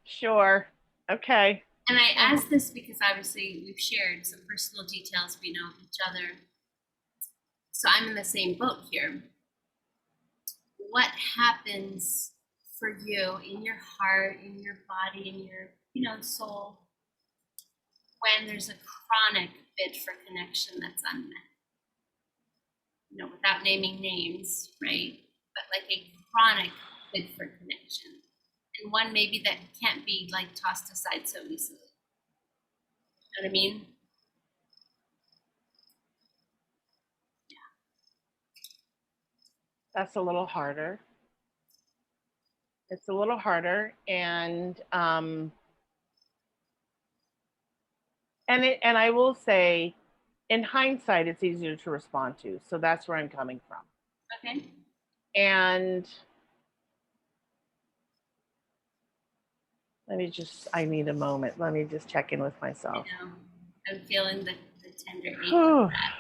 Sure. Okay. And I ask this because obviously we've shared some personal details. We know each other. So I'm in the same boat here. What happens for you in your heart, in your body, in your, soul when there's a chronic bid for connection that's unmet? Without naming names, right? But like a chronic bid for connection. And one maybe that can't be like tossed aside so easily. You know what I mean? That's a little harder. It's a little harder, and I will say, in hindsight, it's easier to respond to. So that's where I'm coming from. Okay. And I need a moment. Let me just check in with myself. I know. I'm feeling the tender ache of that.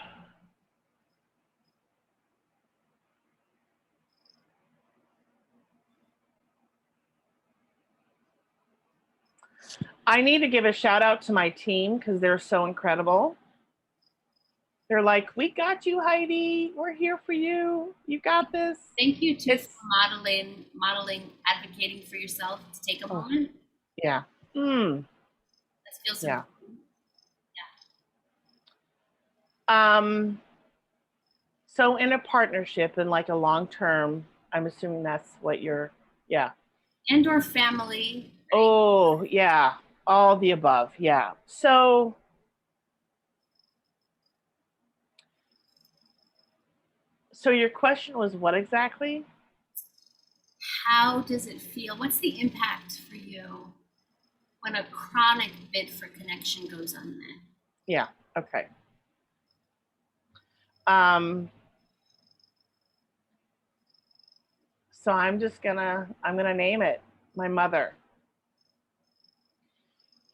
I need to give a shout out to my team because they're so incredible. They're like, we got you, Heidi. We're here for you. You got this. Thank you too for modeling, advocating for yourself to take a moment. Yeah. That feels Yeah. important. So in a partnership and like a long term, I'm assuming that's what you're, yeah. And or family. Right? Oh, yeah. All the above. Yeah. So your question was what exactly? How does it feel? What's the impact for you when a chronic bid for connection goes unmet? Yeah. Okay. So I'm gonna name it my mother.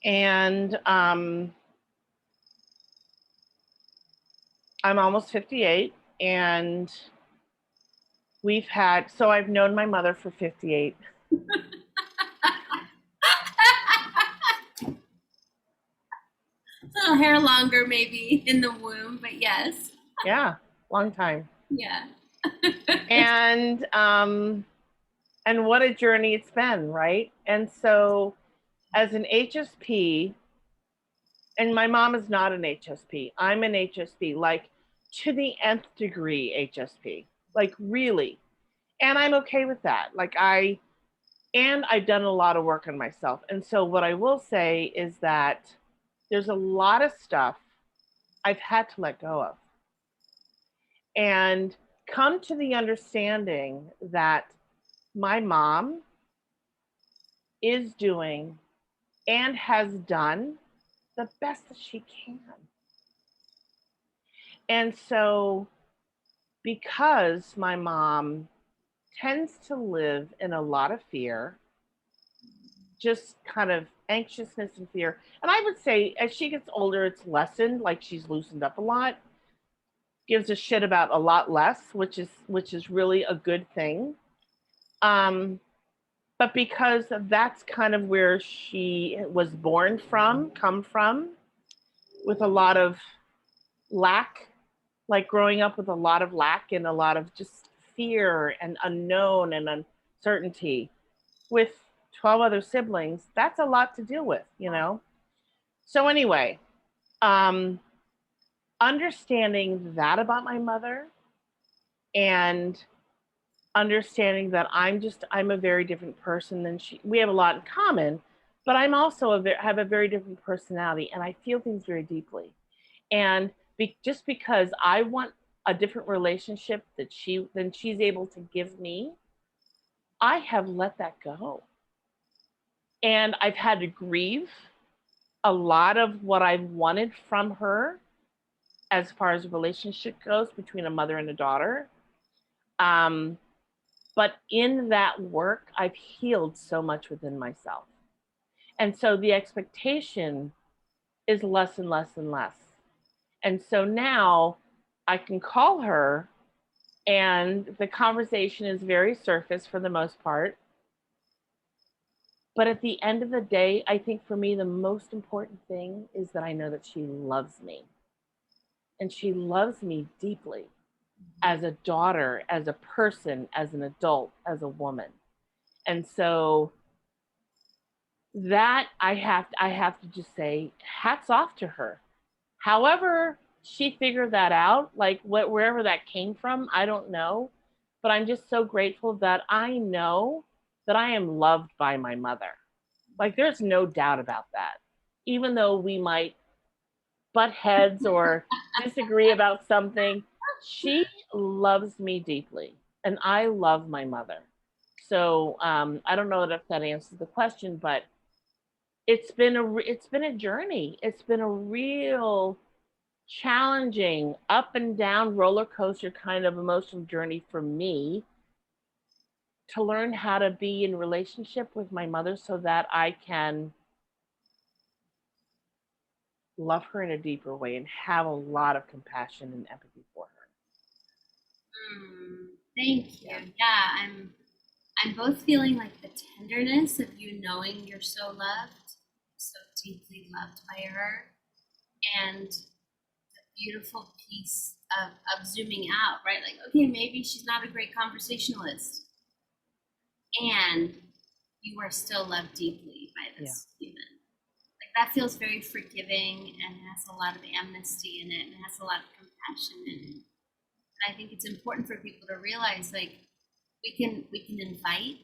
And I'm almost 58, and I've known my mother for 58. A little hair longer maybe in the womb, but yes. Yeah, long time. Yeah. And what a journey it's been, right? And so as an HSP, and my mom is not an HSP. I'm an HSP, like to the nth degree HSP, like really. And I'm okay with that. I've done a lot of work on myself. And so what I will say is that there's a lot of stuff I've had to let go of and come to the understanding that my mom is doing and has done the best that she can. And so, because my mom tends to live in a lot of fear, just kind of anxiousness and fear. And I would say as she gets older, it's lessened, like she's loosened up a lot, gives a shit about a lot less, which is really a good thing. But because that's kind of where she was come from, with a lot of lack, like growing up with a lot of lack and a lot of just fear and unknown and uncertainty with 12 other siblings, that's a lot to deal with, you know? So, anyway, understanding that about my mother and understanding that I'm a very different person than she, we have a lot in common, but I'm also have a very different personality, and I feel things very deeply. And just because I want a different relationship that she's able to give me, I have let that go. And I've had to grieve a lot of what I've wanted from her as far as a relationship goes between a mother and a daughter. Um, but in that work, I've healed so much within myself. And so the expectation is less and less and less. And so now I can call her, and the conversation is very surface for the most part. But at the end of the day, I think for me, the most important thing is that I know that she loves me. And she loves me deeply as a daughter, as a person, as an adult, as a woman. And so that I have to just say hats off to her. However she figured that out, like wherever that came from, I don't know, but I'm just so grateful that I know that I am loved by my mother. Like there's no doubt about that. Even though we might butt heads or disagree about something, she loves me deeply, and I love my mother. So I don't know if that answers the question, but it's been a journey. It's been a real challenging up and down roller coaster kind of emotional journey for me to learn how to be in relationship with my mother so that I can love her in a deeper way and have a lot of compassion and empathy for her. Thank you. Yeah, I'm both feeling like the tenderness of you knowing you're so loved, so deeply loved by her, and the beautiful piece of zooming out, right? Like, okay, maybe she's not a great conversationalist, and you are still loved deeply by this human. Like that feels very forgiving and has a lot of amnesty in it and has a lot of compassion in it. And I think it's important for people to realize like we can invite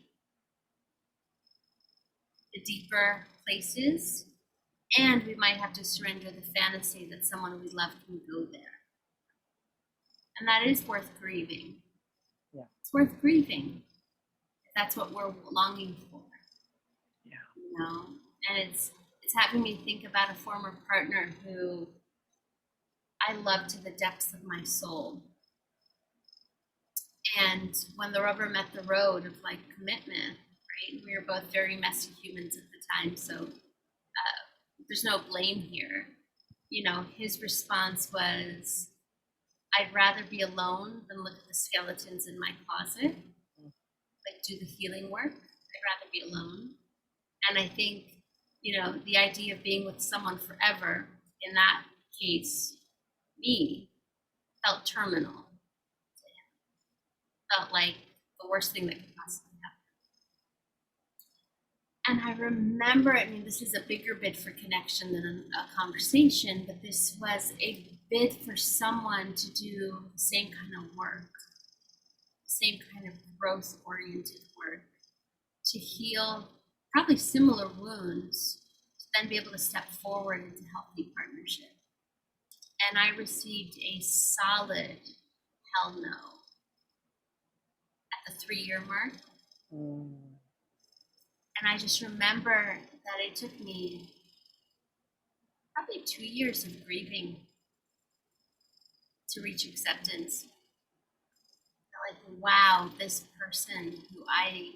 the deeper places, and we might have to surrender the fantasy that someone we love can go there. And that is worth grieving. Yeah. It's worth grieving if that's what we're longing for. Yeah. You know? And it's having me think about a former partner who I loved to the depths of my soul. And when the rubber met the road of like commitment, right? We were both very messy humans at the time, so there's no blame here. You know, his response was, I'd rather be alone than look at the skeletons in my closet, like do the healing work. I'd rather be alone. And I think, you know, the idea of being with someone forever, in that case, me, felt terminal to him. Felt like the worst thing that could possibly happen. And I remember, I mean, this is a bigger bid for connection than a conversation, but this was a bid for someone to do the same kind of work, same kind of growth oriented work, to heal probably similar wounds, to then be able to step forward into healthy partnership. And I received a solid hell no at the 3-year mark. And I just remember that it took me probably 2 years of grieving to reach acceptance. Like, wow, this person who I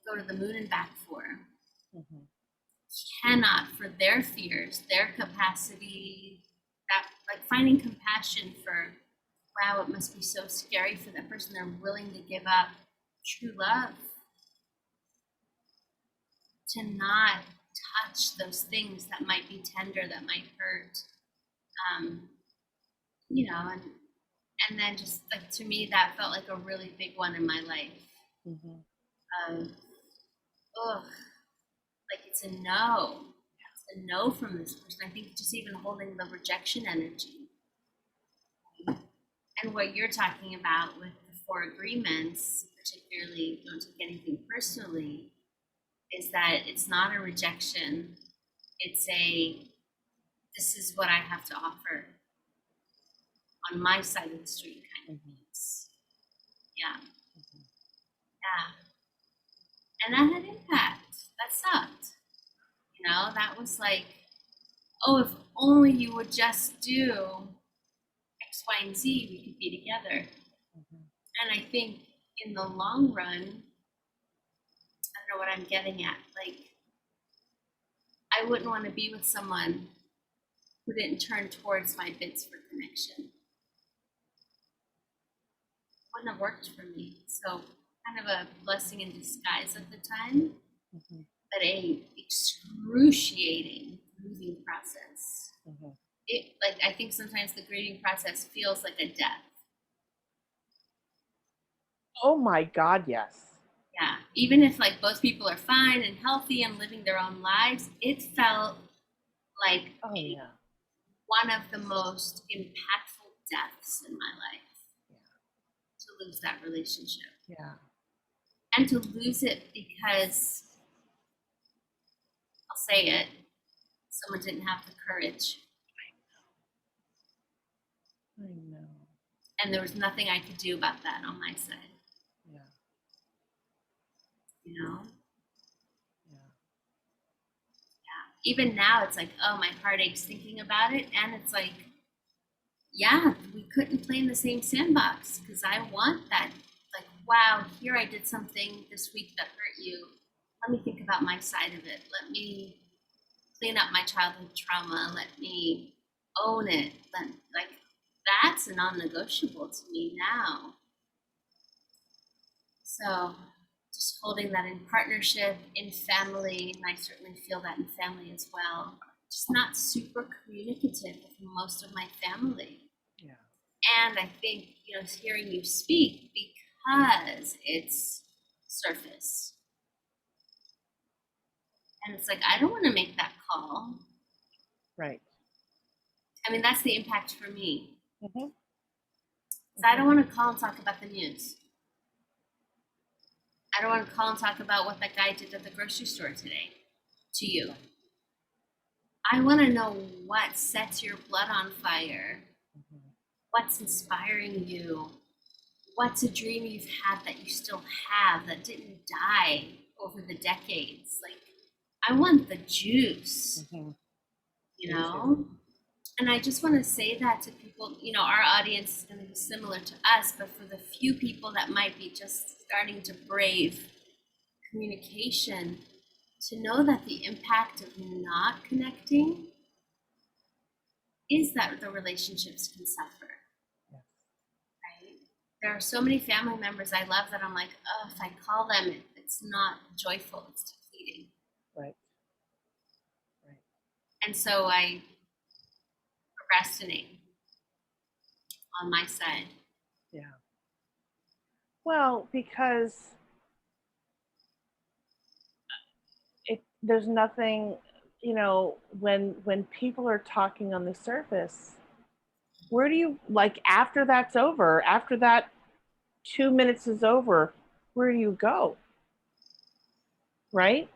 go to the moon and back for cannot, for their fears, their capacity, that like finding compassion for, wow, it must be so scary for that person. They're willing to give up true love to not touch those things that might be tender, that might hurt. You know, and then just like to me, that felt like a really big one in my life. Oh, like it's a no. It's a no from this person. I think just even holding the rejection energy. And what you're talking about with the 4 agreements, particularly don't take anything personally, is that it's not a rejection. It's a, this is what I have to offer on my side of the street kind of piece. Yeah. Yeah. And that had impact. That sucked. You know, that was like, oh, if only you would just do X, Y, and Z, we could be together. And I think in the long run, I don't know what I'm getting at. Like, I wouldn't want to be with someone who didn't turn towards my bids for connection. Wouldn't have worked for me. So, kind of a blessing in disguise at the time, but a excruciating grieving process. It, like, I think sometimes the grieving process feels like a death. Oh my God, yes. Yeah, even if like both people are fine and healthy and living their own lives, it felt like Oh yeah. one of the most impactful deaths in my life. To lose that relationship. Yeah. And to lose it because, I'll say it, someone didn't have the courage. I know. And there was nothing I could do about that on my side. Yeah. You know? Yeah. Yeah. Even now, it's like, oh, my heart aches thinking about it. And it's like, yeah, we couldn't play in the same sandbox because I want that. Like, wow, here I did something this week that hurt you. Let me think about my side of it. Let me clean up my childhood trauma. Let me own it. Like, that's a non-negotiable to me now. So just holding that in partnership, in family, and I certainly feel that in family as well. Just not super communicative with most of my family. Yeah. And I think, you know, hearing you speak because it's surface. And it's like, I don't want to make that call. Right. I mean, that's the impact for me. Mm-hmm. So I don't want to call and talk about the news. I don't want to call and talk about what that guy did at the grocery store today to you. I want to know what sets your blood on fire, what's inspiring you, what's a dream you've had that you still have that didn't die over the decades. Like, I want the juice, you know? And I just want to say that to people, you know, our audience is going to be similar to us, but for the few people that might be just starting to brave communication, to know that the impact of not connecting is that the relationships can suffer. Yes. Right? There are so many family members I love that I'm like, oh, if I call them, it's not joyful, it's depleting. Right. Right. And so I procrastinate on my side. Yeah. Well, because there's nothing, you know, when people are talking on the surface, where do you, like, after that's over, after that 2 minutes is over, where do you go? Right?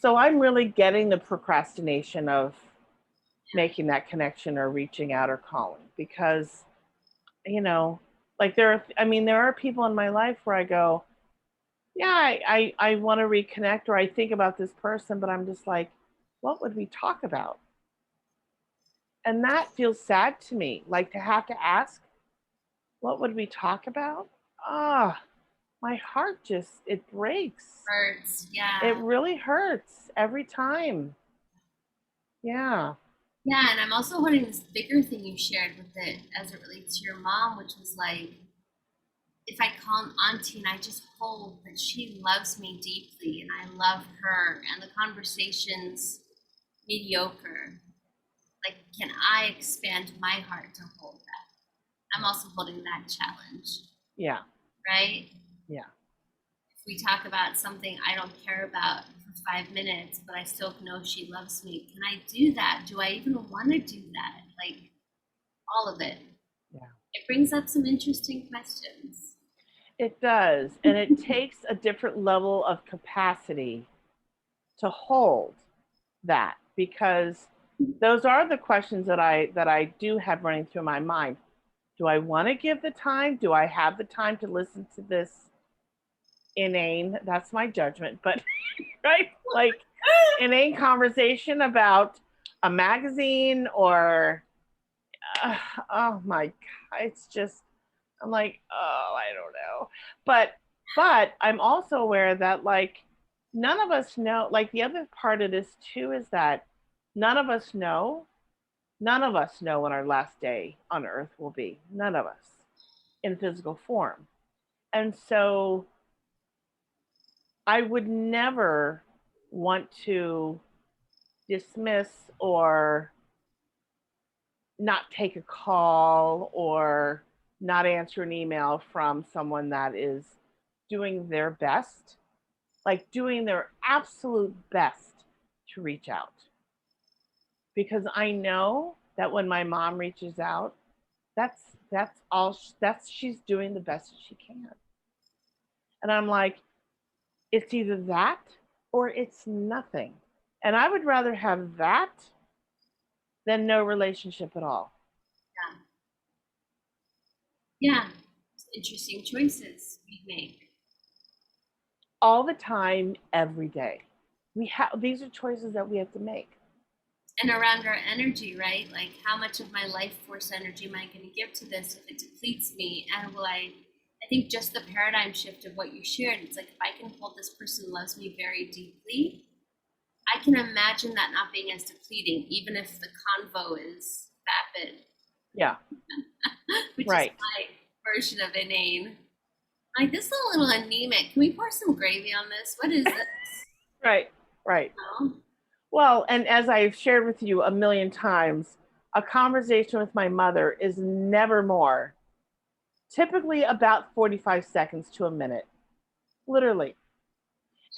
So I'm really getting the procrastination of making that connection or reaching out or calling, because, you know, like there are people in my life where I go, yeah, I want to reconnect, or I think about this person, but I'm just like, what would we talk about? And that feels sad to me, like to have to ask, what would we talk about? Ah, my heart just, it breaks. Hurts, yeah. It really hurts every time. Yeah. Yeah, and I'm also holding this bigger thing you shared with it as it relates to your mom, which was like, if I call an auntie and I just hold that she loves me deeply and I love her and the conversation's mediocre, like, can I expand my heart to hold that? I'm also holding that challenge. Yeah. Right? Yeah. If we talk about something I don't care about for 5 minutes, but I still know she loves me, can I do that? Do I even want to do that? Like, all of it. Yeah. It brings up some interesting questions. It does. And it takes a different level of capacity to hold that, because those are the questions that I do have running through my mind. Do I want to give the time? Do I have the time to listen to this inane, that's my judgment, but right? Like inane conversation about a magazine or uh, oh my god, it's just I'm like, oh, I don't know. But I'm also aware that like none of us know, like the other part of this too is that none of us know, none of us know when our last day on earth will be. None of us in physical form. And so I would never want to dismiss or not take a call or not answer an email from someone that is doing their best, like doing their absolute best to reach out. Because I know that when my mom reaches out, that's all that's she's doing the best she can. And I'm like, it's either that or it's nothing. And I would rather have that than no relationship at all. Yeah. Yeah. Interesting choices we make. All the time, every day. We have these are choices that we have to make. And around our energy, right? Like, how much of my life force energy am I going to give to this if it depletes me? And will I think just the paradigm shift of what you shared, it's like if I can hold this person who loves me very deeply, I can imagine that not being as depleting, even if the convo is vapid. Yeah. Which right. is my version of inane. Like, this is a little anemic. Can we pour some gravy on this? What is this? Right. Right. No? Well, and as I've shared with you a million times, a conversation with my mother is never more, typically about 45 seconds to a minute, literally.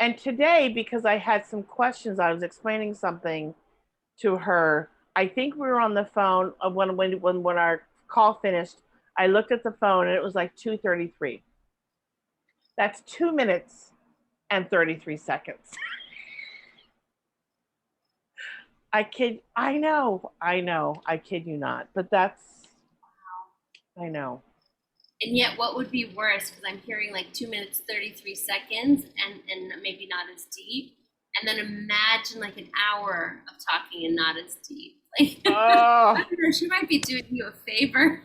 And today, because I had some questions, I was explaining something to her. I think we were on the phone when our call finished. I looked at the phone and it was like 2:33. That's 2 minutes and 33 seconds. I know, I kid you not. But that's, I know. And yet, what would be worse? Because I'm hearing like 2 minutes, 33 seconds, and maybe not as deep. And then imagine like an hour of talking and not as deep. Like, Oh, I don't know, she might be doing you a favor.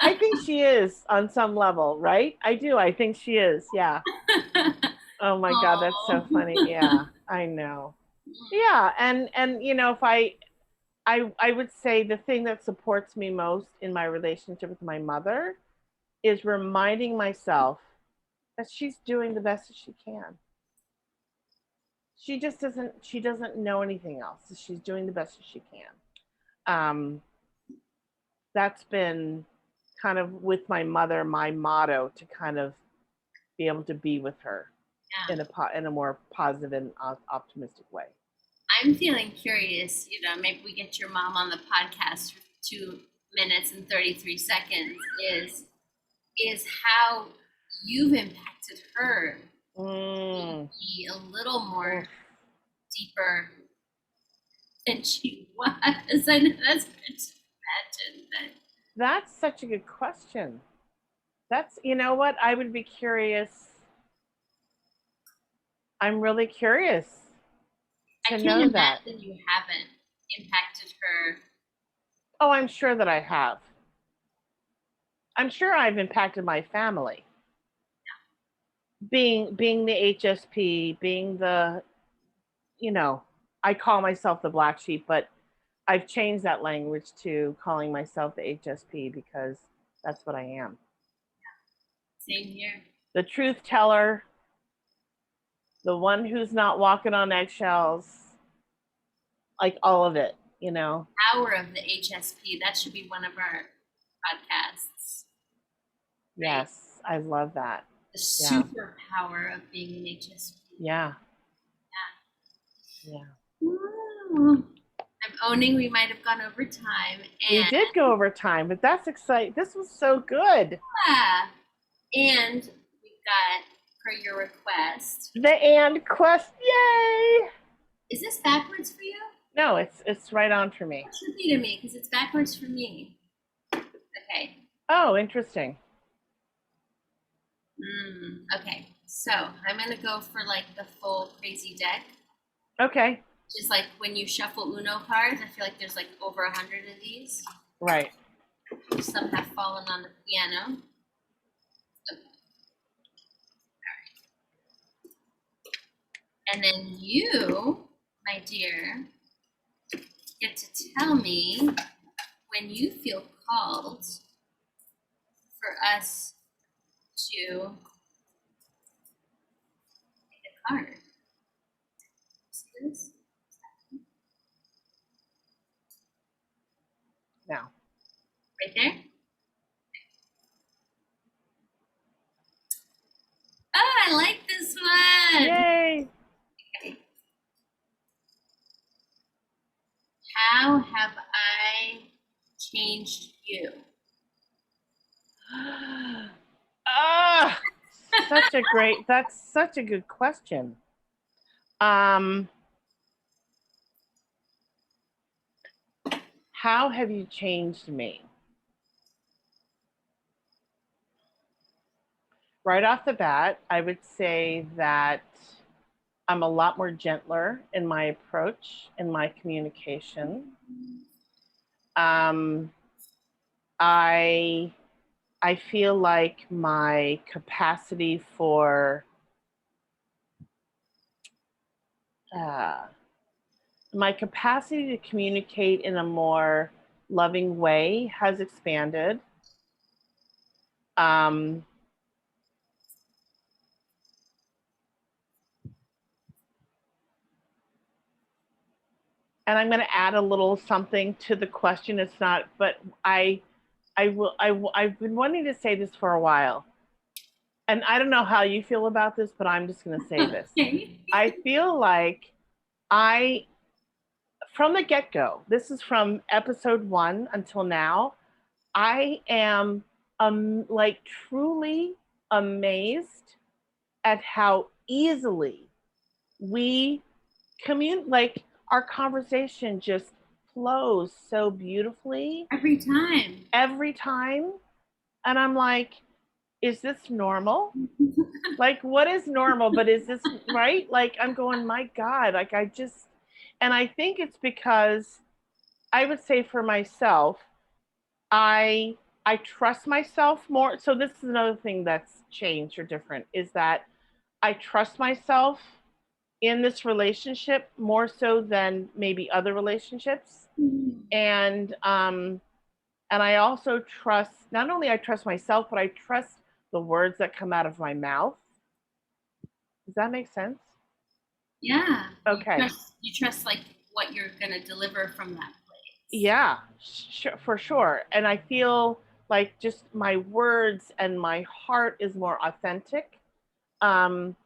I think she is on some level, right? I do. I think she is. Yeah. Oh my God, that's so funny. Yeah, I know. Yeah, and if I would say the thing that supports me most in my relationship with my mother is reminding myself that she's doing the best that she can. She doesn't know anything else. She's doing the best that she can. Um, that's been kind of with my mother my motto, to kind of be able to be with her Yeah. in a more positive and optimistic way. I'm feeling curious, maybe we get your mom on the podcast for 2 minutes and 33 seconds is how you've impacted her to be a little more deeper than she was. I know that's hard to imagine, but That's such a good question. That's, you know what, I would be curious. I'm really curious I to can't know that. imagine you haven't impacted her. Oh, I'm sure that I have. I'm sure I've impacted my family. Being the HSP, being the, I call myself the black sheep, but I've changed that language to calling myself the HSP because that's what I am. Same here. The truth teller, the one who's not walking on eggshells, like all of it, Power of the HSP. That should be one of our podcasts. Right? Yes, I love that. The superpower of being an HSP. Yeah. Yeah. Ooh. I'm owning we might have gone over time. We did go over time, but that's exciting. This was so good. Yeah. And we've got per your request. The and quest, yay! Is this backwards for you? No, it's right on for me. It should be to me because it's backwards for me. Okay. Oh, interesting. Okay. So I'm gonna go for like the full crazy deck. Okay. Just like when you shuffle Uno cards, I feel like there's like over 100 of these. Right. Some have fallen on the piano. Okay. And then you, my dear, get to tell me when you feel called for us to pick a card. See this? Now. Right there? Oh, I like this one. Yay! Okay. How have I changed you? Ah, that's such a good question. How have you changed me? Right off the bat, I would say that I'm a lot more gentler in my approach, in my communication. I I feel like my capacity for uh, my capacity to communicate in a more loving way has expanded. Um, and I'm going to add a little something to the question. It's not, but I've been wanting to say this for a while. And I don't know how you feel about this, but I'm just going to say this. I feel like I, from the get go, this is from episode 1 until now, I am like truly amazed at how easily we like our conversation just flows so beautifully Every time. And I'm like, is this normal? Like, what is normal? But is this right? Like, I'm going, my God, like, and I think it's because I would say for myself, I I trust myself more. So this is another thing that's changed or different is that I trust myself in this relationship more so than maybe other relationships. And I also trust, not only I trust myself, but I trust the words that come out of my mouth. Does that make sense? Yeah. Okay. You trust like what you're gonna deliver from that place. Yeah, for sure. And I feel like just my words and my heart is more authentic. Um,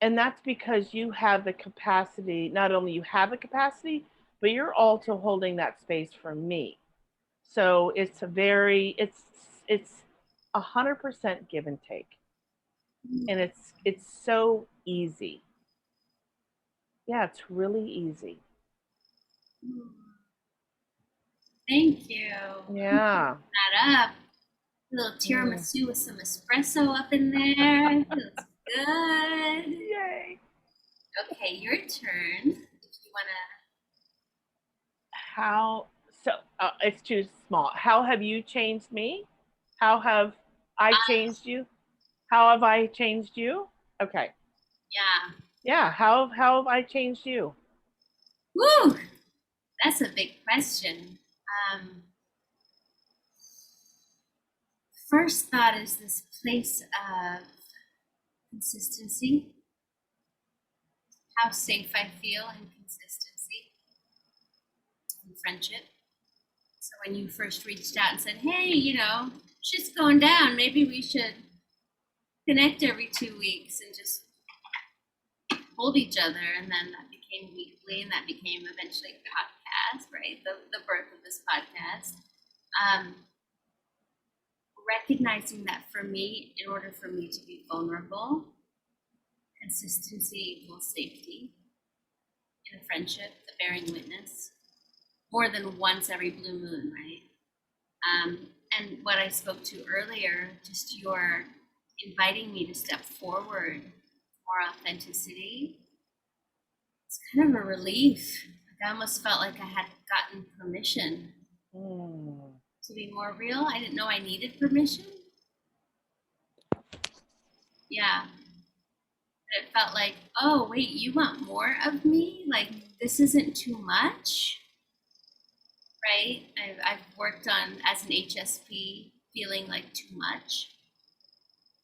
and that's because you have the capacity, not only you have the capacity, but you're also holding that space for me. So it's 100% give and take. And it's so easy. Yeah, it's really easy. Thank you. Yeah. That up. A little tiramisu with some espresso up in there. Feels good. Yay. Okay, your turn. If you wanna. How so? It's too small. How have you changed me? How have I changed you? How have I changed you? Okay. Yeah. Yeah. How have I changed you? Woo! That's a big question. First thought is this place of consistency, how safe I feel in consistency in friendship. So when you first reached out and said, hey, shit's going down, maybe we should connect every 2 weeks and just hold each other, and then that became weekly, and that became eventually podcast, right? The birth of this podcast. recognizing that for me, in order for me to be vulnerable, consistency equals safety in a friendship, the bearing witness, more than once every blue moon, right? And what I spoke to earlier, just your inviting me to step forward for authenticity, it's kind of a relief. Like I almost felt like I had gotten permission to be more real. I didn't know I needed permission. Yeah. It felt like, oh, wait, you want more of me? Like, this isn't too much, right? I've worked on as an HSP feeling like too much.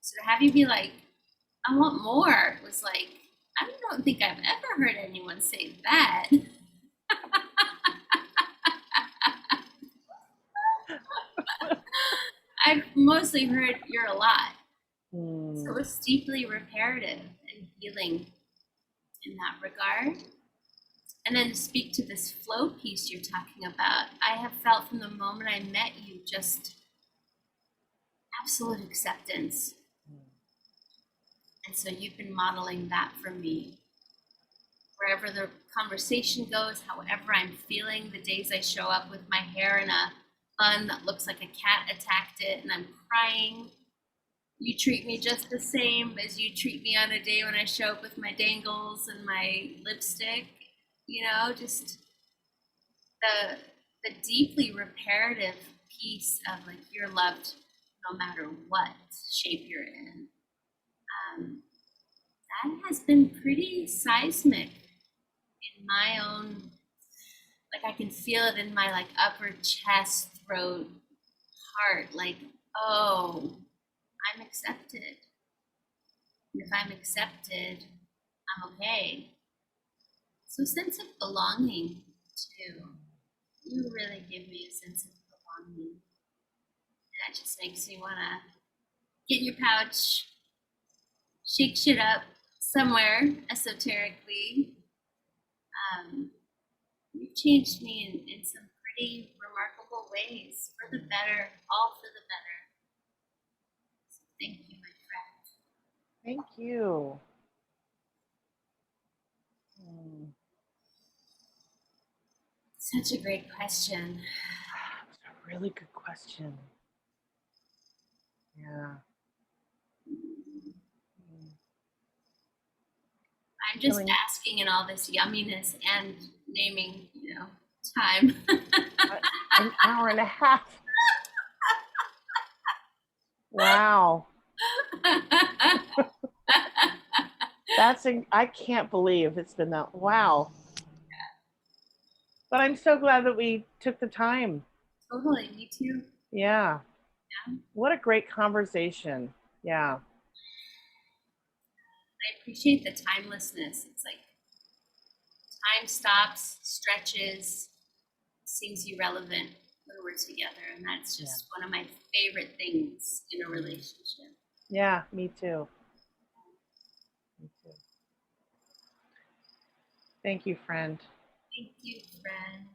So to have you be like, I want more, was like, I don't think I've ever heard anyone say that. I've mostly heard you're a lot. So it's deeply reparative and healing in that regard. And then to speak to this flow piece you're talking about, I have felt from the moment I met you just absolute acceptance. And so you've been modeling that for me. Wherever the conversation goes, however I'm feeling, the days I show up with my hair in a bun that looks like a cat attacked it and I'm crying, you treat me just the same as you treat me on a day when I show up with my dangles and my lipstick. You know, just the deeply reparative piece of like you're loved no matter what shape you're in. That has been pretty seismic in my own, like I can feel it in my like upper chest, throat, heart, like, oh, I'm accepted. And if I'm accepted, I'm okay. So sense of belonging too. You really give me a sense of belonging. That just makes me wanna get in your pouch, shake shit up somewhere esoterically. You've changed me in some pretty remarkable ways for the better, all for the better. So thank you, my friend. Thank you. Such a great question. It's a really good question. Yeah. I'm just asking in all this yumminess and naming, time. An hour and a half. Wow. I can't believe it's been that. Wow. But I'm so glad that we took the time. Totally, me too. Yeah. Yeah. What a great conversation. Yeah. I appreciate the timelessness. It's like time stops, stretches, seems irrelevant when we're together. And that's just one of my favorite things in a relationship. Yeah, me too. Me too. Thank you, friend. Thank you, friend.